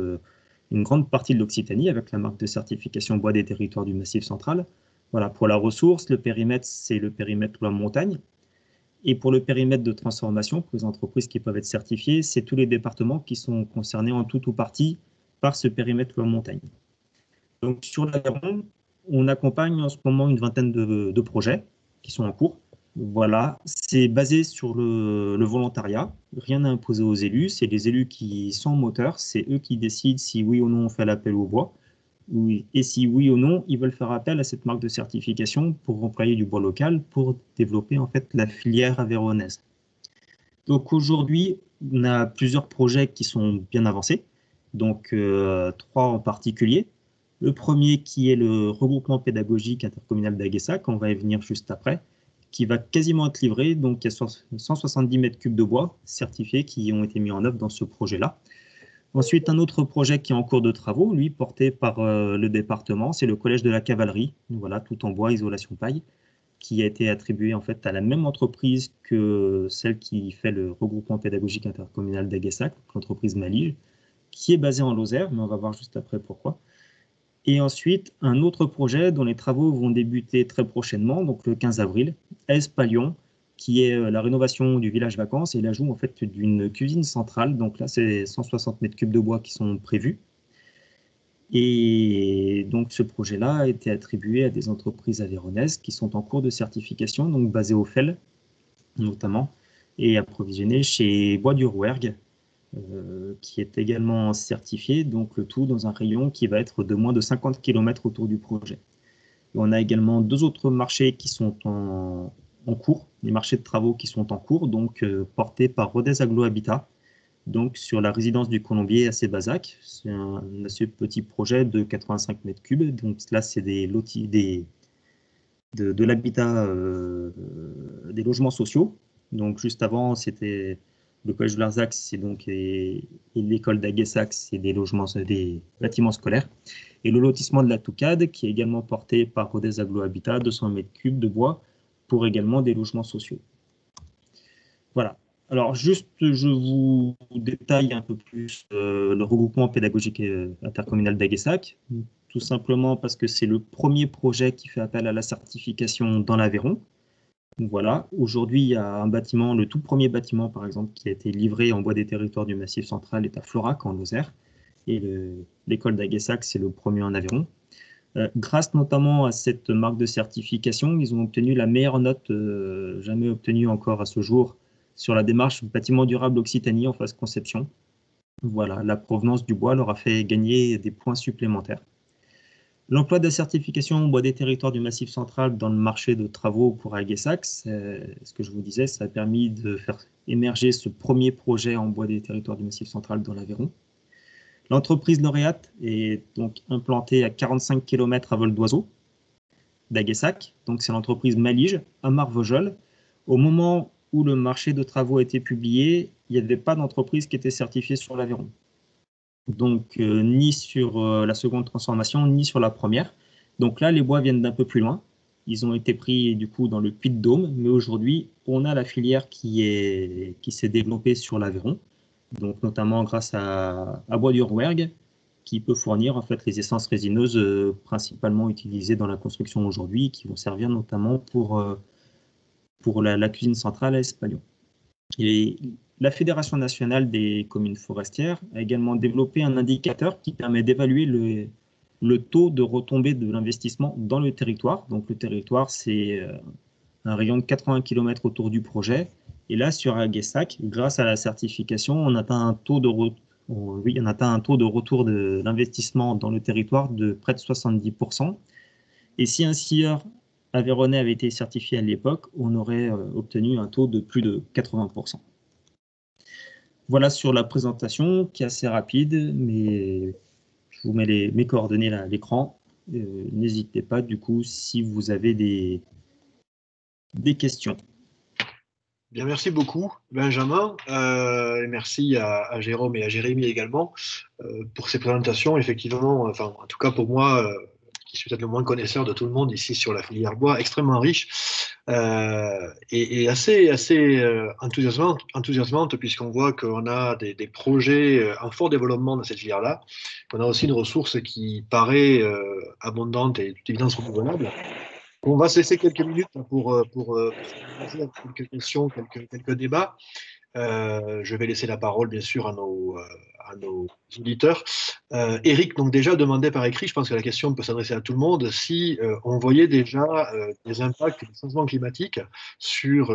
Speaker 4: une grande partie de l'Occitanie avec la marque de certification bois des territoires du Massif central. Voilà, pour la ressource, le périmètre, c'est le périmètre loi montagne. Et pour le périmètre de transformation, pour les entreprises qui peuvent être certifiées, c'est tous les départements qui sont concernés en tout ou partie par ce périmètre loi montagne. Donc sur l'Aveyron, on accompagne en ce moment une vingtaine de projets qui sont en cours. Voilà, c'est basé sur le volontariat, rien n'est imposé aux élus, c'est les élus qui sont moteurs, c'est eux qui décident si oui ou non on fait l'appel au bois, et si oui ou non ils veulent faire appel à cette marque de certification pour employer du bois local, pour développer en fait la filière aveyronnaise. Donc aujourd'hui, on a plusieurs projets qui sont bien avancés, donc 3 en particulier. Le premier qui est le regroupement pédagogique intercommunal d'Aguessac, on va y venir juste après, qui va quasiment être livré. Donc, il y a 170 mètres cubes de bois certifiés qui ont été mis en œuvre dans ce projet-là. Ensuite, un autre projet qui est en cours de travaux, lui, porté par le département, c'est le collège de la cavalerie, voilà, tout en bois, isolation paille, qui a été attribué en fait à la même entreprise que celle qui fait le regroupement pédagogique intercommunal d'Aguessac, l'entreprise Malige, qui est basée en Lozère, mais on va voir juste après pourquoi. Et ensuite, un autre projet dont les travaux vont débuter très prochainement, donc le 15 avril, Espalion, qui est la rénovation du village vacances et l'ajout en fait d'une cuisine centrale. Donc là, c'est 160 mètres cubes de bois qui sont prévus. Et donc ce projet-là a été attribué à des entreprises aveyronnaises qui sont en cours de certification, donc basées au FEL notamment, et approvisionnées chez Bois du Rouergue, qui est également certifié, donc le tout dans un rayon qui va être de moins de 50 km autour du projet. Et on a également 2 autres marchés qui sont en cours, les marchés de travaux qui sont en cours, donc portés par Rodez Aglo Habitat, donc sur la résidence du Colombier à Sébazac. C'est un assez petit projet de 85 mètres cubes, donc là c'est de l'habitat, des logements sociaux. Donc juste avant c'était le collège de Larzac, c'est donc et l'école d'Aguessac, c'est des bâtiments scolaires. Et le lotissement de la Toucade, qui est également porté par Rodez Aglo Habitat, 200 mètres cubes de bois, pour également des logements sociaux. Voilà. Alors, juste, je vous détaille un peu plus le regroupement pédagogique intercommunal d'Aguessac, tout simplement parce que c'est le premier projet qui fait appel à la certification dans l'Aveyron. Voilà, aujourd'hui, il y a un bâtiment, le tout premier bâtiment, par exemple, qui a été livré en bois des territoires du Massif central est à Florac, en Lozère. Et l'école d'Aguessac, c'est le premier en Aveyron. Grâce notamment à cette marque de certification, ils ont obtenu la meilleure note jamais obtenue encore à ce jour sur la démarche bâtiment durable Occitanie en phase conception. Voilà, la provenance du bois leur a fait gagner des points supplémentaires. L'emploi de la certification bois des territoires du Massif central dans le marché de travaux pour Aguessac, ce que je vous disais, ça a permis de faire émerger ce premier projet en bois des territoires du Massif central dans l'Aveyron. L'entreprise lauréate est donc implantée à 45 km à vol d'oiseau d'Aguessac. Donc c'est l'entreprise Malige à Marvejols. Au moment où le marché de travaux a été publié, il n'y avait pas d'entreprise qui était certifiée sur l'Aveyron. Donc, ni sur la seconde transformation, ni sur la première. Donc là, les bois viennent d'un peu plus loin. Ils ont été pris du coup dans le Puy-de-Dôme, mais aujourd'hui, on a la filière qui s'est développée sur l'Aveyron, donc notamment grâce à Bois du Rouergue, qui peut fournir en fait les essences résineuses principalement utilisées dans la construction aujourd'hui, qui vont servir notamment pour la cuisine centrale à Espagnon. Et la Fédération nationale des communes forestières a également développé un indicateur qui permet d'évaluer le taux de retombée de l'investissement dans le territoire. Donc le territoire, c'est un rayon de 80 km autour du projet. Et là, sur Aguessac, grâce à la certification, on atteint un taux de retour de l'investissement dans le territoire de près de 70%. Et si un scieur aveyronnais avait été certifié à l'époque, on aurait obtenu un taux de plus de 80%. Voilà sur la présentation qui est assez rapide, mais je vous mets mes coordonnées là à l'écran. N'hésitez pas du coup si vous avez des questions.
Speaker 2: Bien, merci beaucoup, Benjamin. Et merci à Jérôme et à Jérémy également pour ces présentations. Effectivement, enfin, en tout cas pour moi, qui suis peut-être le moins connaisseur de tout le monde ici sur la filière bois, extrêmement riche et assez enthousiasmante puisqu'on voit qu'on a des projets en fort développement dans cette filière-là. On a aussi une ressource qui paraît abondante et de toute évidence renouvelable. On va se laisser quelques minutes pour poser quelques questions, quelques débats. Je vais laisser la parole, bien sûr, à nos auditeurs. Eric, donc déjà demandait par écrit, je pense que la question peut s'adresser à tout le monde, si on voyait déjà des impacts du changement climatique sur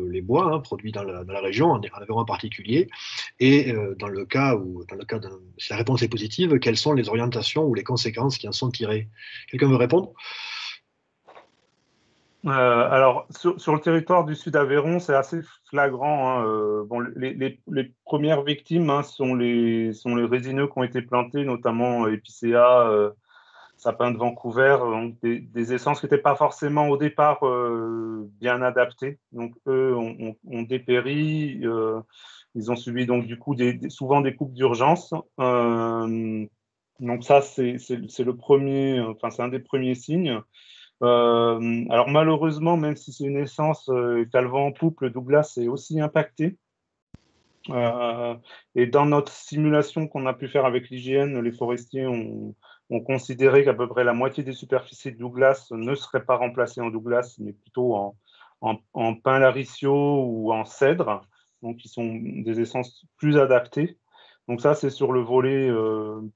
Speaker 2: les bois produits dans la région, en Aveyron en particulier, et dans le cas si la réponse est positive, quelles sont les orientations ou les conséquences qui en sont tirées? Quelqu'un veut répondre?
Speaker 5: Alors, sur le territoire du Sud Aveyron, c'est assez flagrant. Hein. Bon, les premières victimes sont les résineux qui ont été plantés, notamment épicéa, sapin de Vancouver, donc des essences qui n'étaient pas forcément au départ bien adaptées. Donc, eux ont dépéri. Ils ont subi donc du coup souvent des coupes d'urgence. Donc ça, c'est le premier, enfin c'est un des premiers signes. Alors malheureusement, même si c'est une essence qui a le vent en poupe, le Douglas est aussi impacté. Et dans notre simulation qu'on a pu faire avec l'IGN, les forestiers ont considéré qu'à peu près la moitié des superficies de Douglas ne seraient pas remplacées en Douglas, mais plutôt en pin laricio ou en cèdre, donc qui sont des essences plus adaptées. Donc ça, c'est sur le volet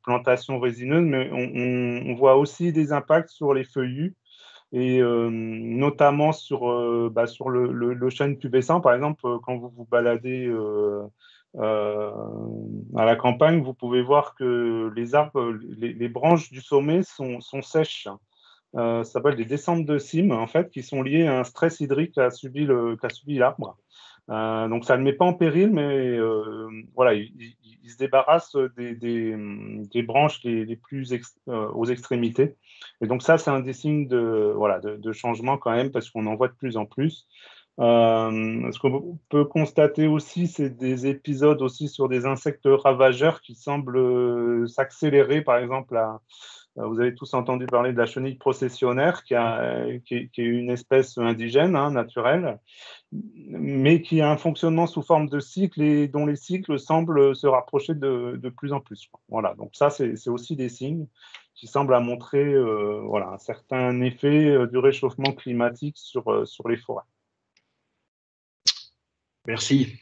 Speaker 5: plantation résineuse, mais on voit aussi des impacts sur les feuillus, et notamment sur le chêne pubescent. Par exemple, quand vous vous baladez à la campagne, vous pouvez voir que les arbres, les branches du sommet sont sèches. Ça s'appelle des descentes de cime, en fait, qui sont liées à un stress hydrique qu'a subi l'arbre. Donc ça ne met pas en péril, mais voilà, il se débarrasse des branches les plus aux extrémités. Et donc ça, c'est un des signes de changement quand même, parce qu'on en voit de plus en plus. Ce qu'on peut constater aussi, c'est des épisodes aussi sur des insectes ravageurs qui semblent s'accélérer. Par exemple, vous avez tous entendu parler de la chenille processionnaire, qui est une espèce indigène, naturelle, mais qui a un fonctionnement sous forme de cycle et dont les cycles semblent se rapprocher de plus en plus. Voilà, donc ça, c'est aussi des signes qui semblent montrer un certain effet du réchauffement climatique sur les forêts.
Speaker 2: Merci.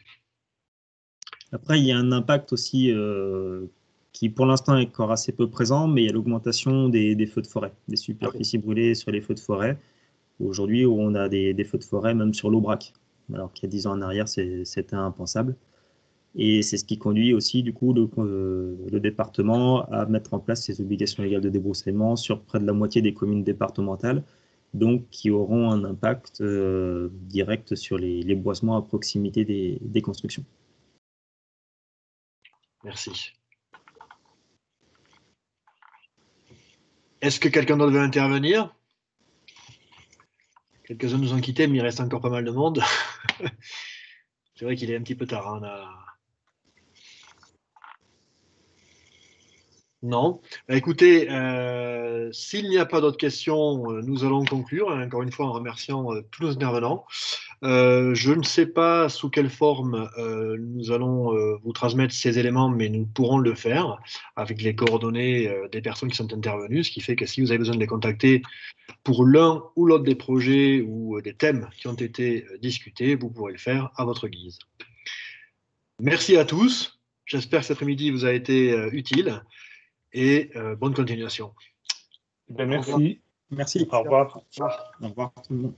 Speaker 4: Après, il y a un impact aussi qui, pour l'instant, est encore assez peu présent, mais il y a l'augmentation des feux de forêt, des superficies brûlées sur les feux de forêt. Aujourd'hui, on a des feux de forêt même sur l'Aubrac, alors qu'il y a 10 ans en arrière, c'était impensable. Et c'est ce qui conduit aussi, du coup, le département à mettre en place ses obligations légales de débroussaillement sur près de la moitié des communes départementales, donc qui auront un impact direct sur les boisements à proximité des constructions.
Speaker 2: Merci. Est-ce que quelqu'un d'autre veut intervenir? Quelques-uns nous ont quittés, mais il reste encore pas mal de monde. C'est vrai qu'il est un petit peu tard. Non. Écoutez, s'il n'y a pas d'autres questions, nous allons conclure, hein, encore une fois en remerciant tous nos intervenants. Je ne sais pas sous quelle forme nous allons vous transmettre ces éléments, mais nous pourrons le faire avec les coordonnées des personnes qui sont intervenues, ce qui fait que si vous avez besoin de les contacter pour l'un ou l'autre des projets ou des thèmes qui ont été discutés, vous pourrez le faire à votre guise. Merci à tous. J'espère que cet après-midi vous a été utile. Et bonne continuation.
Speaker 5: Merci.
Speaker 4: Merci.
Speaker 5: Au revoir.
Speaker 4: Au revoir tout le monde.